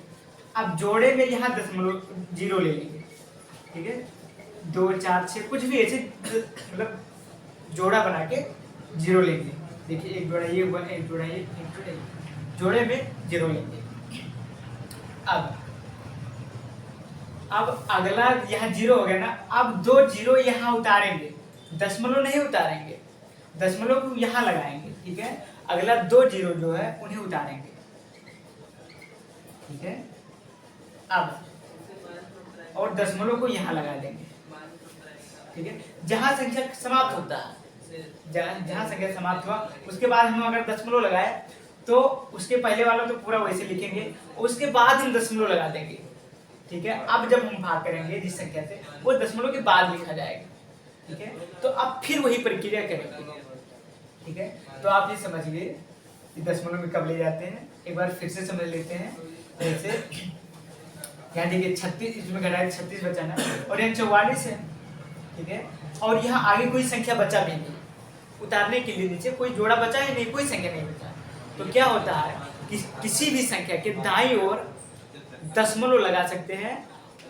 Speaker 1: अब जोड़े में यहाँ दशमलव 0 ले लेंगे, ठीक है। 2 4 6 कुछ भी ऐसे मतलब जोड़ा बना के 0 लेंगे। देखिए एक जोड़ा ये हुआ, एक जोड़ा ये, एक जोड़ा ये, जोड़े में 0 लेंगे। अब अगला यहाँ 0 हो गया ना, अब 2 0 यहाँ उतारेंगे, दशमलव नहीं उतारेंगे, दशमलव को यहाँ लगाएंगे, ठीक है। अगला 2 0 जो है उन्हें उतारेंगे, ठीक है। अब और दशमलव को यहाँ लगा देंगे, ठीक है। जहाँ संख्या समाप्त होता है, जहाँ संख्या समाप्त हुआ उसके बाद हम अगर दशमलव लगाए तो उसके पहले वाला तो पूरा वैसे लिखेंगे, उसके बाद हम दशमलव लगा देंगे, ठीक है। अब जब हम भाग करेंगे जिस संख्या से, वो दशमलव के बाद लिखा जाएगा, ठीक है। तो अब फिर वही प्रक्रिया करेंगे, ठीक है। तो आप ये समझिए कि दशमलव में कब ले जाते हैं, एक बार फिर से समझ लेते हैं। जैसे यहाँ देखिए 36, इसमें घटाए 36 बचा ना, और यहाँ 44 है, ठीक है। और यहाँ आगे कोई संख्या बचा भी नहीं, उतारने के लिए नीचे कोई जोड़ा बचा ही नहीं, कोई संख्या नहीं बचा। तो क्या होता है कि किसी भी संख्या के दाईं ओर दशमलव लगा सकते हैं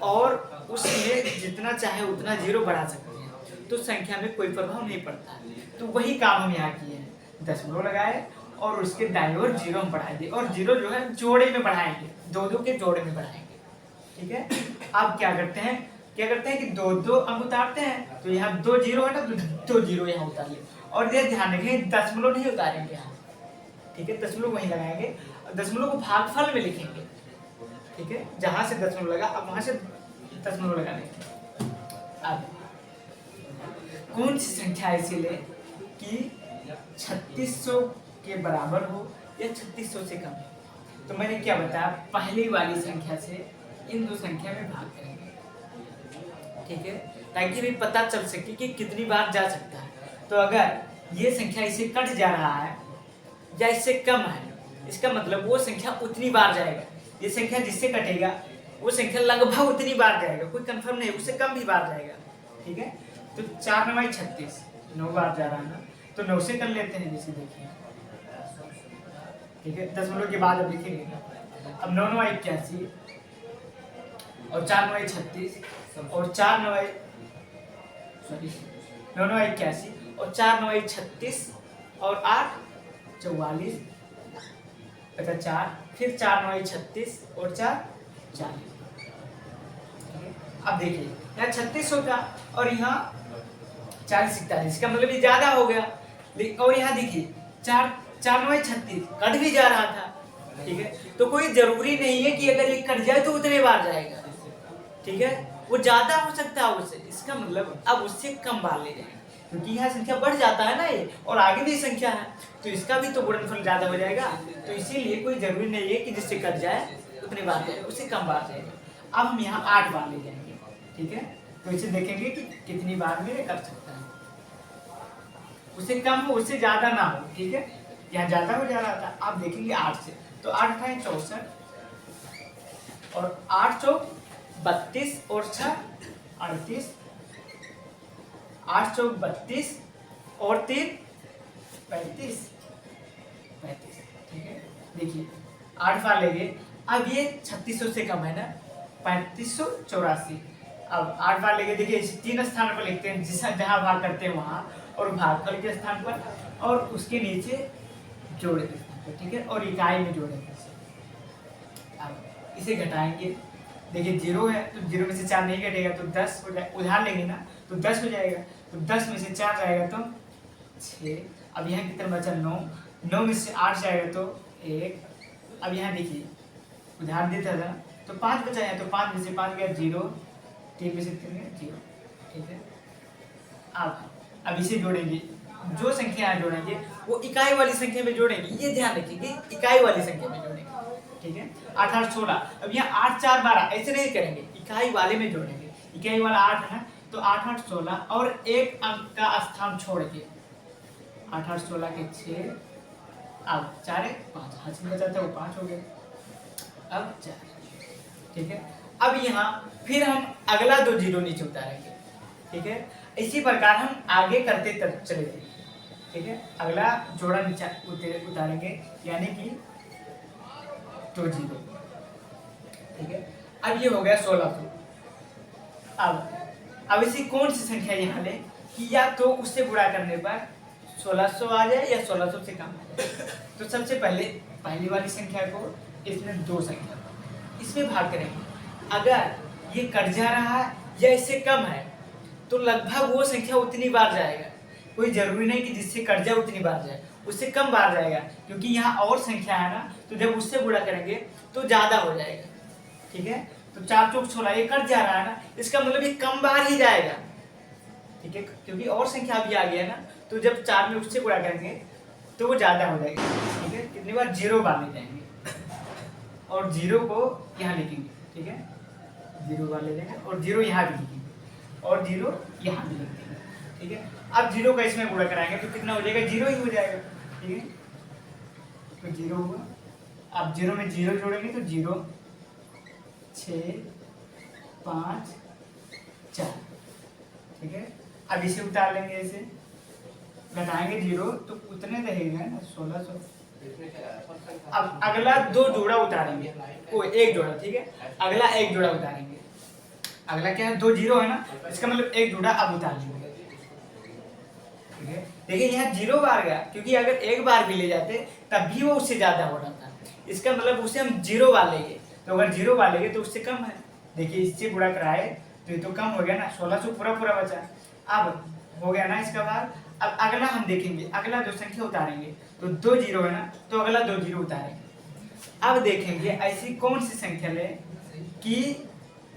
Speaker 1: और उसमें जितना चाहे उतना 0 बढ़ा सकते हैं, तो संख्या में कोई प्रभाव नहीं पड़ता। तो वही काम हम यहाँ किए हैं, दशमलव लगाए और उसके दाईं ओर जीरो हम बढ़ाएंगे, और जीरो जो है जोड़े में बढ़ाएंगे, दो दो के जोड़े में बढ़ाएंगे। ठीक है, अब क्या करते हैं कि दो दो अंक उतारते हैं, तो यहाँ 2 जीरो है ना, तो 2 जीरो यहाँ उतार ले। और ये ध्यान रखें, दशमलव नहीं उतारेंगे यहाँ। ठीक है, दशमलव वहीं लगाएंगे, दशमलव को भागफल में लिखेंगे। ठीक है, जहां से दशमलव लगा अब वहां से दशमलव लगा देंगे। अब कौन सी संख्या ऐसी ले कि 3600 के बराबर हो या 3600 से कम हो? तो मैंने क्या बताया, पहली वाली संख्या से इन दो संख्या में भाग करेंगे। ठीक है, ताकि भी पता चल सके कि कितनी बार जा सकता है। तो अगर ये संख्या इसे कट जा रहा है या इससे कम है, इसका मतलब वो संख्या उतनी बार जाएगा। ये संख्या जिससे कटेगा वो संख्या लगभग उतनी बार जाएगा, कोई कंफर्म नहीं, उससे कम भी बार जाएगा। ठीक है, तो 4 9 36, 9 बार जा रहा है ना, तो 9 से कर लेते हैं, जैसे देखिए। ठीक है, दशमलव के बाद अब लिखेंगे। अब 9 9 81 और 4 9 36 और 4 9 81 और 4 9 36 और 8 44 4, फिर 4 9 36 और 4 40। अब देखिए यहाँ 36 होगा और यहाँ 40 41 का मतलब ये ज्यादा हो गया। और यहाँ देखिए 4 9 36 कट भी जा रहा था। ठीक है, तो कोई जरूरी नहीं है कि अगर ये कट जाए तो उतने बार जाएगा। ठीक है, वो ज्यादा हो सकता है उससे, इसका मतलब अब उससे कम बार ले जाएंगे, क्योंकि यहाँ संख्या बढ़ जाता है ना ये, और आगे भी संख्या है, तो इसका भी तो गुणनफल ज्यादा हो जाएगा। तो इसीलिए कोई जरूरी नहीं है कि जिससे कट जाए उतनी बार जाए, उससे कम बार जाएगा। अब हम यहाँ 8 बार ले जाएंगे। ठीक है, तो इसे देखेंगे कि कितनी बार में कर सकता है, उससे कम हो उससे ज्यादा ना हो। ठीक है, यहाँ ज्यादा हो जा रहा था, आप देखेंगे 8 से, तो 8 × 64 और 8 चौक 32 और 6 38, 8 चौक 32 और 3 35। ठीक है, देखिए 8 बार लेंगे। अब ये 3600 से कम है ना, 3584। अब 8 बार लेंगे, देखिए 3 स्थान पर लिखते हैं, जिस जहां भाग करते हैं वहां, और भागफल के स्थान पर, और उसके नीचे जोड़े के स्थान पर। ठीक है, और इकाई में जोड़ेंगे। अब इसे घटाएंगे, देखिए 0 है तो 0 में से 4 नहीं घटेगा, तो 10 हो जाए, उधार लेंगे ना, तो 10 हो जाएगा, तो 10 में से 4 जाएगा तो 6। अब यहाँ कितना बचा, 9, 9 में से 8 जाएगा तो 1। अब यहाँ देखिए उधार देता था तो 5 बचा है, तो 5 में से 5 गया 0, 3 में से 3 गया 0। ठीक है, अब इसे जोड़ेंगे, जो संख्या यहाँ जोड़ेंगे वो इकाई वाली संख्या में जोड़ेंगे, ये ध्यान रखिए, इकाई वाली संख्या में जोड़ेंगे। ठीक है, 8 8 16। अब यहाँ 8 4 12 ऐसे नहीं करेंगे, इकाई वाले में जोड़ेंगे। इकाई वाला 8 है, तो 8 8 16 और एक अंक का स्थान छोड़ के 8 8 16 के 6, अब 4 1 5, हाथ में बचा था वो 5 हो गया, अब 4। ठीक है, अब यहाँ फिर हम अगला 2 जीरो नीचे उतारेंगे। ठीक है, इसी प्रकार हम आगे करते चलेंगे। ठीक है, अगला जोड़ा नीचे उतारेंगे, यानी कि 2 जीरो। ठीक है, अब ये हो गया 1600। अब इसी कौन सी संख्या यहाँ ले कि या तो उससे गुणा करने पर 1600 आ जाए या 1600 से कम आ जाए। तो सबसे पहले पहली वाली संख्या को, इसमें 2 संख्या इसमें भाग करेंगे। अगर ये कट जा रहा है या इससे कम है तो लगभग वो संख्या उतनी बार जाएगा, कोई जरूरी नहीं कि जिससे कट जाए उतनी बार जाए, उससे कम बार जाएगा, क्योंकि यहाँ और संख्या है ना, तो जब उससे गुणा करेंगे तो ज्यादा हो जाएगा। ठीक है, तो 4 चौक 16 ये कट जा रहा है ना, इसका मतलब ये कम बार ही जाएगा। ठीक है, क्योंकि और संख्या अभी आ गया ना, तो जब 4 में उससे गुणा करेंगे तो वो ज्यादा हो जाएगा। ठीक है, कितनी बार 0 बार ले जाएंगे और 0 को यहाँ लिखेंगे। ठीक है, 0 बार ले जाएंगे और 0 यहाँ भी लिखेंगे और 0 यहाँ भी लिखेंगे। ठीक है, अब 0 का इसमें गुणा कराएंगे तो कितना हो जाएगा, 0 ही हो जाएगा। ठीक है, तो 0 हुआ। अब 0 में 0 जोड़ेंगे तो 0 6 5 4। ठीक है, अब इसे उतार लेंगे, ऐसे घटाएंगे 0 तो उतने रहेगा ना 1600। अब अगला 2 जोड़ा उतारेंगे, वो एक जोड़ा। ठीक है, अगला एक जोड़ा उतारेंगे। अगला क्या है, 2 जीरो है ना, इसका मतलब एक जोड़ा अब उतार लेंगे। ठीक है। देखिए यहाँ 0 बार गया, क्योंकि अगर एक बार भी ले जाते तब भी वो उससे ज्यादा हो रहा था। इसका मतलब उसे हम 0 बार लेंगे, तो अगर 0 बार लेंगे तो उससे कम है। देखिए इससे गुणा कराए तो ये तो कम हो गया ना, 1600 पूरा पूरा बचा। अब हो गया ना इसका बार। अब अगला हम देखेंगे, अगला जो संख्या उतारेंगे तो 2 0 है ना, तो अगला 2 0 उतारेंगे। अब देखेंगे ऐसी कौन सी संख्या ले कि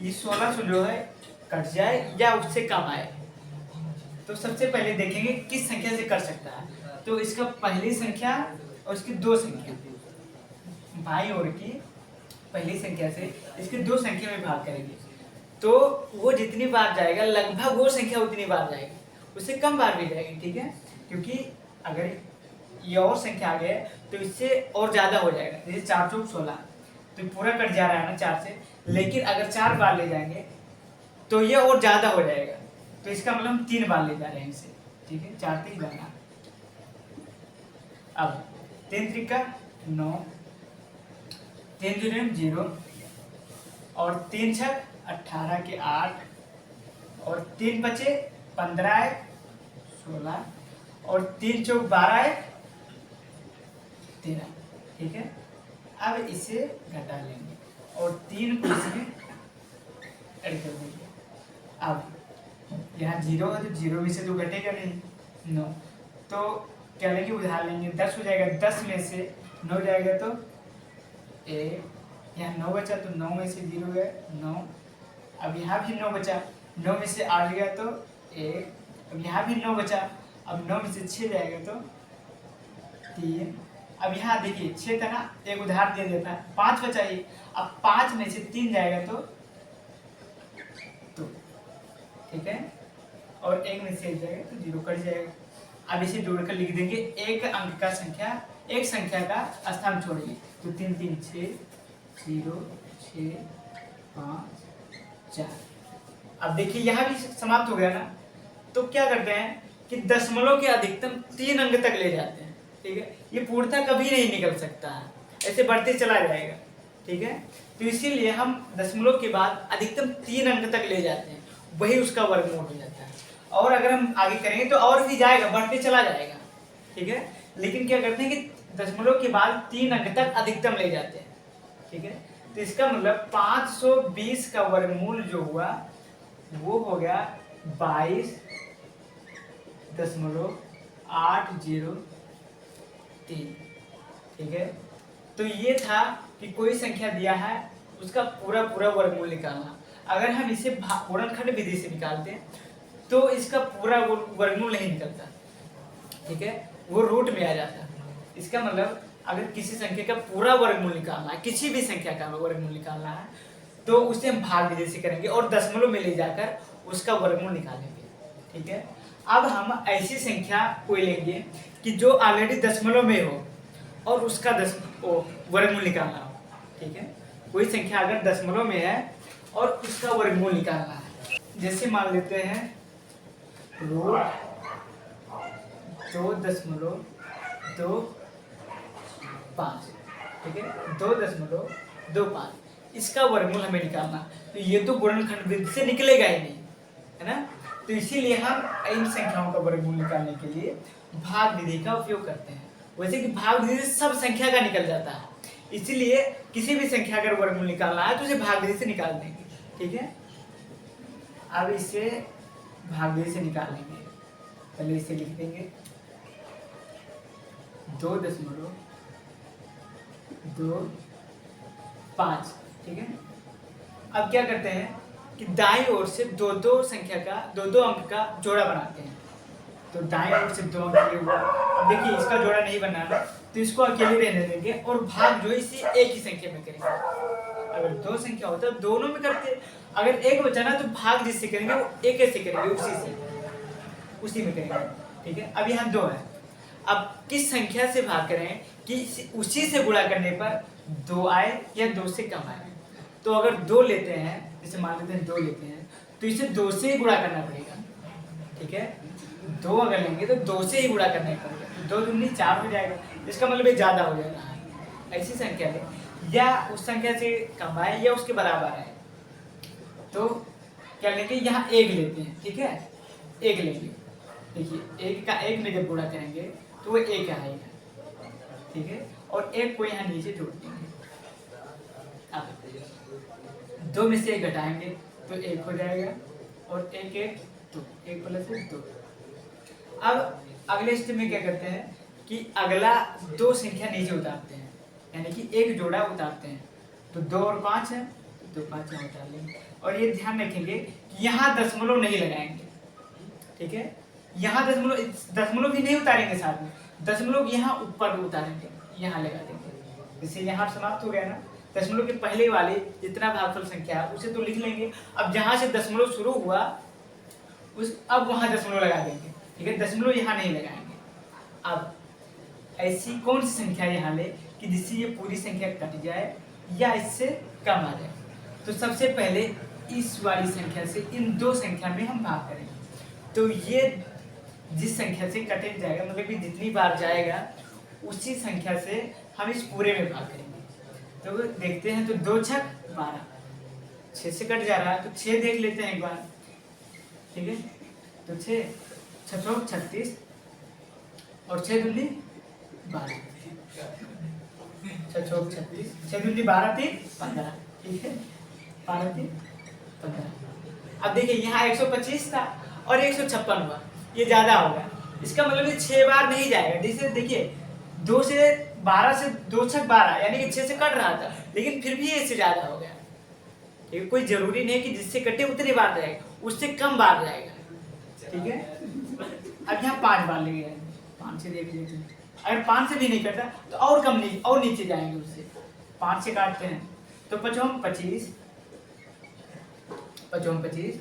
Speaker 1: ये 1600 जो है कट जाए या उससे कम आए। तो सबसे पहले देखेंगे किस संख्या से कट सकता है। तो इसका पहली संख्या और इसकी 2 संख्या, भाई और की पहली संख्या से इसकी 2 संख्या में भाग करेंगे, तो वो जितनी बार जाएगा लगभग वो संख्या उतनी बार जाएगी, उससे कम बार भी जाएगी। ठीक है, क्योंकि अगर ये और संख्या आ गया तो इससे और ज्यादा हो जाएगा। जैसे 4 चौक 16, तो पूरा कट जा रहा है ना 4 से, लेकिन अगर 4 बार ले जाएंगे तो ये और ज्यादा हो जाएगा। तो इसका मतलब हम 3 बार ले जा रहे हैं इसे। ठीक है, 4 3 जाना। अब 3 त्रिका 9, 3 दूनी 0 और 3 छक 18 के 8 और 3 बचे 15 है 16 और 3 चौक 12 है 13। ठीक है, अब इसे घटा लेंगे और 3 को इसमें ऐड कर देंगे। अब यहाँ 0 है तो 0 में से तो घटेगा नहीं 9, तो क्या लेंगे, उधार लेंगे। 10 हो जाएगा, 10 में से 9 जाएगा तो 1, यहाँ 9 बचा तो 9 में से 0 गया 9। अब यहाँ भी 9 बचा, 9 में से 8 गया तो 1। अब यहाँ भी 9 बचा, अब 9 में से 6 जाएगा तो 3। अब यहाँ देखिए 6 था ना, एक उधार दे देता है, 5 बचा ही। अब 5 में से 3 जाएगा तो 2। ठीक है, और 1 में से 1 जाएगा तो 0 कट जाएगा। अब इसे जोड़कर लिख देंगे एक अंक का संख्या, एक संख्या का स्थान छोड़िए, तो 3 3 6 0 6 5 4। अब देखिए यहाँ भी समाप्त हो गया ना, तो क्या करते हैं कि दशमलव के अधिकतम 3 अंक तक ले जाते हैं। ठीक है, ये पूर्णतः कभी नहीं निकल सकता है, ऐसे बढ़ते चला जाएगा। ठीक है, तो इसीलिए हम दशमलव के बाद अधिकतम 3 अंक तक ले जाते हैं, वही उसका वर्गमूल हो जाता है। और अगर हम आगे करेंगे तो और भी जाएगा, बढ़ते चला जाएगा। ठीक है, लेकिन क्या करते हैं कि दशमलव के बाद 3 अंक तक अधिकतम ले जाते हैं। ठीक है, तो इसका मतलब 520 का वर्गमूल जो हुआ वो हो गया 22.803। ठीक है, तो ये था कि कोई संख्या दिया है उसका पूरा पूरा वर्गमूल निकालना। अगर हम इसे गुणनखंड विधि से निकालते हैं तो इसका पूरा वर्गमूल नहीं निकलता। ठीक है, वो रूट में आ जाता है। इसका मतलब अगर किसी संख्या का पूरा वर्गमूल निकालना है, किसी भी संख्या का वर्गमूल निकालना है, तो उसे हम भाग विधि से करेंगे और दशमलव में ले जाकर उसका वर्गमूल निकालेंगे। ठीक है, अब हम ऐसी संख्या को लेंगे कि जो ऑलरेडी दशमलव में हो और उसका वर्गमूल निकालना हो। ठीक है, कोई संख्या अगर दशमलव में है और उसका वर्गमूल निकालना है, जैसे मान लेते हैं रूट 2.25। ठीक है, 2.25 इसका वर्गमूल हमें निकालना। तो ये तो गुणनखंड विधि से निकलेगा ही नहीं, है ना। तो इसीलिए हम इन संख्याओं का वर्गमूल निकालने के लिए भाग विधि का उपयोग करते हैं। वैसे कि भाग विधि से सब संख्या का निकल जाता है, इसीलिए किसी भी संख्या अगर वर्गमूल निकालना है तो उसे भाग विधि से निकाल देंगे। ठीक है, अब इसे भाग विधि से निकाल लेंगे। पहले इसे लिख देंगे 2.25। ठीक है, अब क्या करते हैं कि दाईं ओर से दो दो संख्या का दो अंक का जोड़ा बनाते हैं। तो दाईं ओर से 2 अंक ये हुआ। अब देखिए इसका जोड़ा नहीं बनाना, तो इसको अकेले रहने देंगे और भाग जो है इसी एक ही संख्या में करेंगे। अगर 2 संख्या होता है दोनों में करते, अगर एक बचा ना तो भाग जिससे करेंगे वो एक ऐसे करेंगे, उसी में करेंगे। ठीक है, अब यहाँ 2 है। अब किस संख्या से भाग करें कि उसी से गुणा करने पर 2 आए या 2 से कम आए। तो अगर 2 लेते हैं, जैसे मान लेते हैं 2 लेते हैं, तो इसे 2 से ही गुणा करना पड़ेगा। ठीक है, 2 अगर लेंगे तो 2 से ही गुणा करना पड़ेगा, 2 दूनी 4 हो जाएगा, इसका मतलब ये ज्यादा हो जाएगा। ऐसी संख्या है या उस संख्या से कम आए या उसके बराबर है, तो क्या लेंगे, यहाँ 1 लेते हैं। ठीक है, 1 लेंगे देखिए एक का एक में जब गुणा करेंगे तो वो एक आएगा, ठीक है, और एक को यहाँ नीचे जोड़ देंगे। अब 2 में से 1 घटाएंगे तो 1 हो जाएगा, और 1 1 2, 1 प्लस 1 2। अब अगले स्टेप में क्या करते हैं कि अगला 2 संख्या नीचे उतारते हैं, यानी कि एक जोड़ा उतारते हैं। तो 2 और 5 है, तो 2 5 यहाँ उतार लेंगे। और ये ध्यान रखेंगे कि यहाँ दशमलव नहीं लगाएंगे, ठीक है, यहाँ दशमलव भी नहीं उतारेंगे, साथ में दशमलव यहाँ ऊपर उतारेंगे, यहाँ लगा देंगे। जैसे यहाँ समाप्त हो गया ना, दशमलव के पहले वाले जितना भागफल संख्या है उसे तो लिख लेंगे। अब जहाँ से दशमलव शुरू हुआ अब वहाँ दशमलव लगा देंगे, ठीक है, दशमलव यहाँ नहीं लगाएंगे। अब ऐसी कौन सी संख्या यहाँ ले कि जिससे ये पूरी संख्या कट जाए या इससे कम आ जाए। तो सबसे पहले इस वाली संख्या से इन 2 संख्या में हम भाग करेंगे। तो ये जिस संख्या से कटे जाएगा, मतलब कि जितनी बार जाएगा उसी संख्या से हम इस पूरे में भाग करेंगे। तो देखते हैं, तो 2 छक 12, 6 से कट जा रहा है, तो 6 देख लेते हैं एक बार, ठीक है। तो 6 6 चौक 36 और 6 दूनी 12, 6 चौक 36, 6 दूनी 12 3 15, ठीक है, 12 3 15। अब देखिए यहाँ 125 था और 156 हुआ, ये ज्यादा होगा, इसका मतलब ये 6 बार नहीं जाएगा। जैसे देखिए 2 से 12 से 2 छक 12, यानी कि 6 से कट रहा था, लेकिन फिर भी इससे ज्यादा हो गया। ठीक है, कोई जरूरी नहीं कि जिससे कटे उतनी बार जाएगा, उससे कम बार जाएगा, ठीक है। अब यहाँ 5 बार ले गए, 5 से देख लेते हैं, अगर 5 से भी नहीं कटा तो और कम नहीं, और नीचे जाएंगे उससे। 5 से काटते हैं तो 5 25, 5 25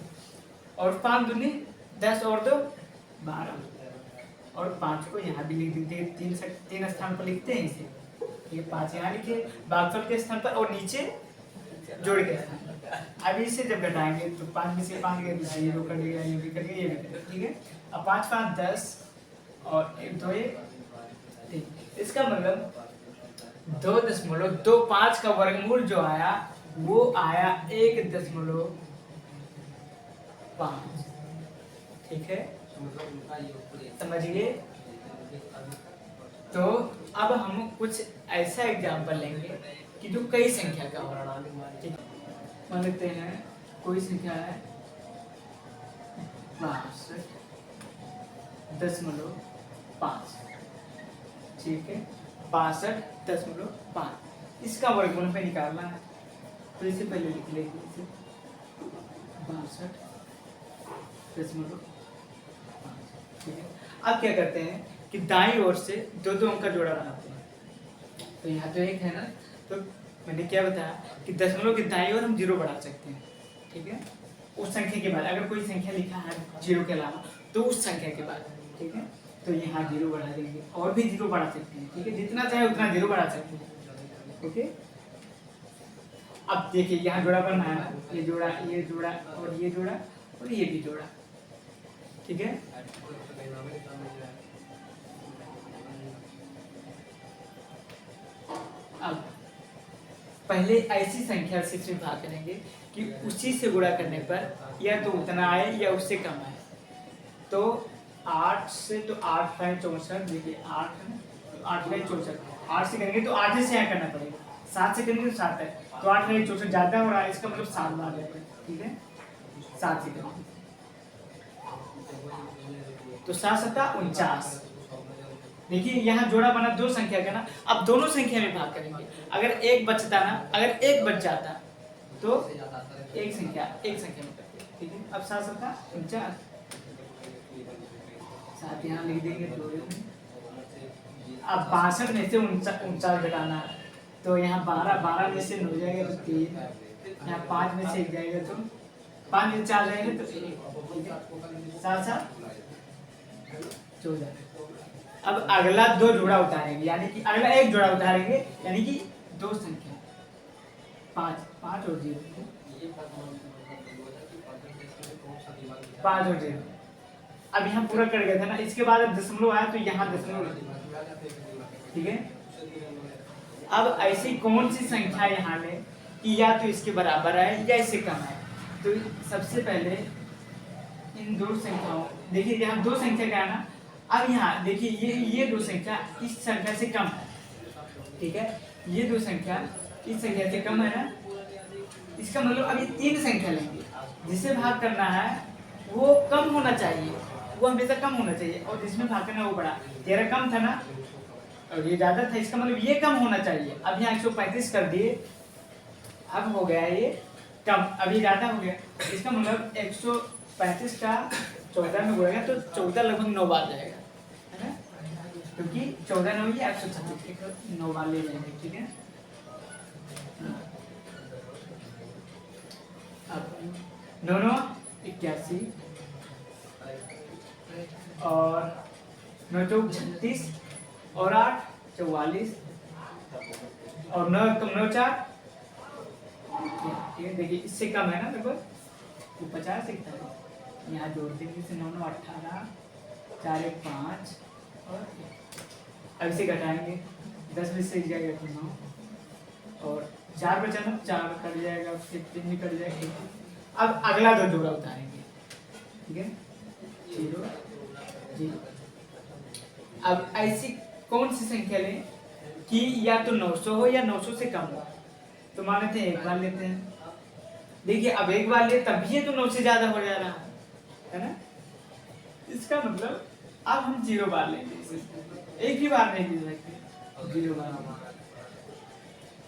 Speaker 1: और 5 दूनी 10 और 2 12, और 5 को यहाँ भी लिख देते हैं, 3 स्थान पर लिखते हैं इसे, ये 5 यहाँ लिखे भागफल के स्थान पर और नीचे जोड़ के स्थान पर। अब इसे जब घटाएंगे तो 5 में से 5 गए, 0 कर लिया, ये भी कर लिया, ये भी कर लिया, ठीक है। अब 5 5 10 और 1 2 1 3, इसका मतलब 2.25 का वर्गमूल जो आया वो आया 1.5, ठीक है, समझिए। तो अब हम कुछ ऐसा एग्जाम्पल लेंगे कि जो कई संख्या का हो, ठीक है। मान लेते हैं कोई संख्या है 62.5, ठीक है, 62.5, इसका वर्गमूल हमें निकालना है। तो इसे पहले लिख लेंगे, 62.5, ठीक है। अब क्या करते हैं कि दाईं ओर से 2 अंक का जोड़ा बनाते हैं। तो यहाँ तो 1 है ना, तो मैंने क्या बताया कि दशमलव की दाईं ओर हम 0 बढ़ा सकते हैं, ठीक है, उस संख्या के बाद। अगर कोई संख्या लिखा है 0 के अलावा तो उस संख्या के बाद, ठीक है, तो यहाँ 0 बढ़ा देंगे, और भी 0 बढ़ा सकते हैं, ठीक है, जितना चाहे उतना 0 बढ़ा सकते हैं, ओके। अब देखिए यहाँ जोड़ा बनना है ना, ये जोड़ा और ये जोड़ा और ये भी जोड़ा, ठीक है। अब पहले ऐसी संख्या से सिर्फ भाग करेंगे कि उसी से गुणा करने पर या तो उतना आए या उससे कम आए। तो 8 से, तो 8 है 64, देखिए 8 है, तो 8 है 64, 8 से करेंगे तो 8 से यहाँ करना पड़ेगा, 7 से करेंगे तो 7 है, तो 8 है 64 ज्यादा हो रहा है, इसका मतलब 7 बार जाएगा, ठीक है, 7 से करेंगे तो 7 7 49। देखिए यहाँ जोड़ा बना 2 संख्या का ना, अब दोनों संख्या में भाग करेंगे। अगर एक बचता ना, अगर एक बच जाता तो एक संख्या में करते, ठीक है। अब 7 7 49, 7 यहाँ लिख देंगे, 2 अब 62 में से 49 घटाना है, तो यहाँ 12 में से 9 जाएगा तो 3, यहाँ 5 में से 1 जाएगा तो 5 में से 4 जाएगा तो 1, 7 7 14। अब अगला 2 जोड़ा उतारेंगे, यानी कि अगला एक जोड़ा उतारेंगे, यानी कि 2 संख्या 5 5 और 0, 5 और 0। अब यहाँ पूरा कर गया था ना, इसके बाद अब दशमलव आया तो यहाँ दशमलव, ठीक है। अब ऐसी कौन सी संख्या यहाँ ले कि या तो इसके बराबर है या इससे कम है। तो सबसे पहले इन 2 संख्याओं देखिए यहाँ दो संख्या का है ना, अब यहाँ देखिए ये दो संख्या इस संख्या से कम है, ठीक है, ये दो संख्या इस संख्या से कम है ना, इसका मतलब अब ये तीन संख्या लेंगे, जिसे भाग करना है वो कम होना चाहिए, वो हमेशा कम होना चाहिए, और जिसमें भाग करना वो बड़ा। 13 कम था ना और ये ज्यादा था, इसका मतलब ये कम होना चाहिए। अब यहाँ 135 कर दिए, अब हो गया ये कम, अभी ज्यादा हो गया, इसका मतलब 135 का 14 में गुणेगा तो 14 लगभग 9 बार जाएगा, है ना, क्योंकि 14 9 ये 136 9 बार ले लेंगे, ठीक है। अब 9 9 81 और 9 चौक 36 और 8 44 और 9 कम 9 4, ठीक है। देखिए इससे कम है ना लगभग, वो 50 दिखता है, यहाँ जोड़ देंगे इसे 9 9 18 4 1 5 और अब इसे घटाएंगे 10 में से जाएगा तो 9 और 4 बचा ना, 4 कट जाएगा, फिर 3 भी कट जाएगा। अब अगला दो जोड़ा उतारेंगे, ठीक है, 0 0। अब ऐसी कौन सी संख्या लें कि या तो 900 हो या 900 से कम हो, तो मानते हैं एक बार लेते हैं। देखिए अब एक बार ले तब भी ये तो 9 से ज्यादा हो जा रहा है ना, इसका मतलब अब हम 0 बार लेंगे इसे, एक ही बार नहीं ले सकते, 0 बार।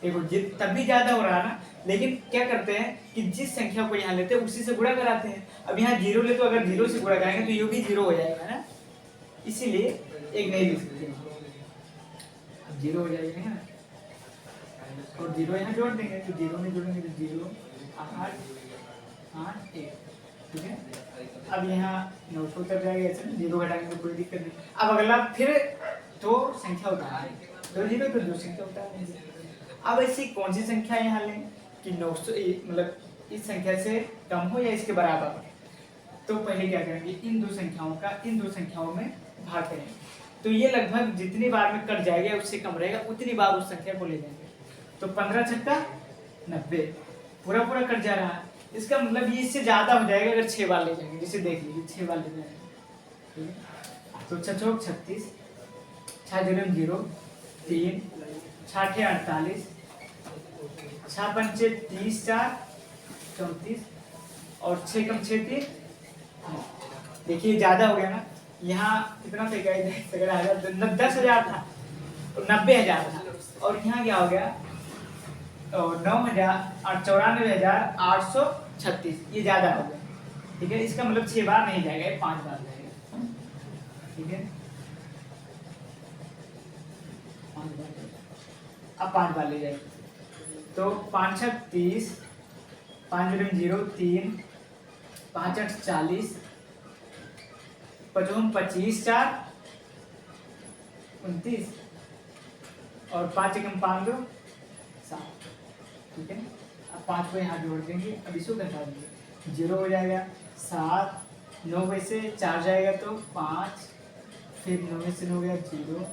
Speaker 1: देखो तब भी ज्यादा हो रहा है ना, लेकिन क्या करते हैं कि जिस संख्या को यहाँ लेते हैं उसी से गुणा कराते हैं। अब यहाँ 0 ले तो अगर 0 से गुणा कराएंगे तो ये भी 0 हो जाएगा ना, इसीलिए एक नहीं लिख सकते, अब 0 हो जाएगा ना, और 0 यहाँ जोड़ देंगे तो 0 में जोड़ेंगे तो 0 8 8 1, ठीक है। अब यहाँ 900 उतर जाएगा, ऐसे 0 घटाएंगे तो कोई दिक्कत नहीं। अब अगला फिर दो संख्या उतारेंगे, 2 0 तो 2 संख्या उतारेंगे। अब ऐसी कौन सी संख्या यहाँ लें कि 900 मतलब इस संख्या से कम हो या इसके बराबर हो, तो पहले क्या करेंगे, इन दो संख्याओं का इन दो संख्याओं में भाग करेंगे, तो ये लगभग जितनी बार में कट जाएगा उससे कम रहेगा, उतनी बार उस संख्या को ले जाएंगे। तो 15 छक्का 90, पूरा पूरा कट जा रहा है, इसका मतलब ये इससे ज्यादा हो जाएगा अगर 6 बार ले जाएंगे, जिसे देख लीजिए 6 बार ले जाएंगे, ठीक है। तो 6 चौक 36 6 0 0 3 6 48 6 पंचे 30 4 34 और 6 कम 6 3, देखिए ज्यादा हो गया ना, यहाँ कितना पे गए 10,000 था और 90,000 था, और यहाँ क्या हो गया और 94,836, ये ज्यादा हो गया, ठीक है। इसका मतलब 6 बार नहीं जाएगा, 5 बार जाएगा, ठीक है। 5 बार, अब 5 बार ले जाएगा तो 5 6 30 5 0 3 5 8 40 5 25 4 29 और 5 1 5 2 7, ठीक है। अब 5 को यहाँ जोड़ देंगे, अब इसको घटा देंगे, 0 हो जाएगा 7 9 में से 4 जाएगा तो 5, फिर 9 में से 9 गया 0,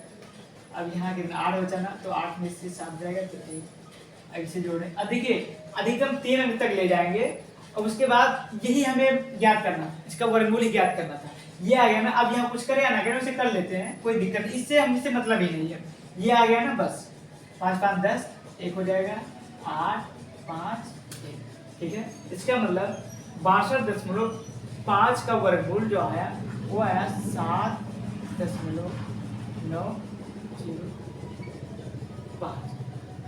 Speaker 1: अब यहाँ कितना 8 बचा ना, तो 8 में से 7 जाएगा तो 1, ऐसे जोड़ें। अब देखिए अधिकतम 3 अंक तक ले जाएंगे, और उसके बाद यही हमें ज्ञात करना, इसका वर्गमूल ही ज्ञात करना था। ये आ गया ना, अब यहाँ कुछ करे या ना करे उसे कर लेते हैं, कोई दिक्कत नहीं, इससे हमसे मतलब ही नहीं है। ये आ गया ना, बस 5 5 10 1 हो जाएगा 8 5 1, ठीक है। इसका मतलब 62.5 का वर्गमूल जो आया वो आया 7.905,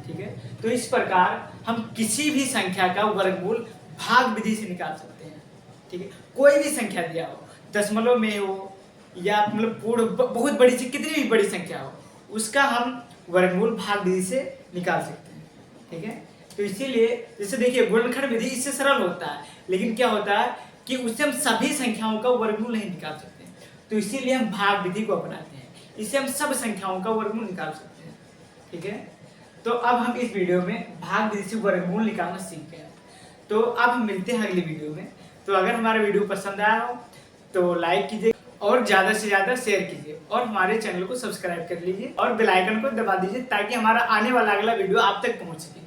Speaker 1: ठीक है। तो इस प्रकार हम किसी भी संख्या का वर्गमूल भाग विधि से निकाल सकते हैं, ठीक है। कोई भी संख्या दिया हो, दशमलव में हो या मतलब पूर्ण बहुत बड़ी सी कितनी भी बड़ी संख्या हो, उसका हम वर्गमूल भाग विधि से निकाल सकते हैं, ठीक है। तो इसीलिए जैसे देखिए गुणनखंड विधि इससे सरल होता है, लेकिन क्या होता है कि उससे हम सभी संख्याओं का वर्गमूल नहीं निकाल सकते, तो इसीलिए हम भाग विधि को अपनाते हैं, इससे हम सब संख्याओं का वर्गमूल निकाल सकते हैं, ठीक है। तो अब हम इस वीडियो में भाग विधि से वर्गमूल निकालना सीख गए, तो अब हम मिलते हैं अगली वीडियो में। तो अगर हमारा वीडियो पसंद आया हो तो लाइक कीजिए और ज़्यादा से ज़्यादा शेयर कीजिए, और हमारे चैनल को सब्सक्राइब कर लीजिए और बेल आइकन को दबा दीजिए, ताकि हमारा आने वाला अगला वीडियो आप तक पहुंच सके।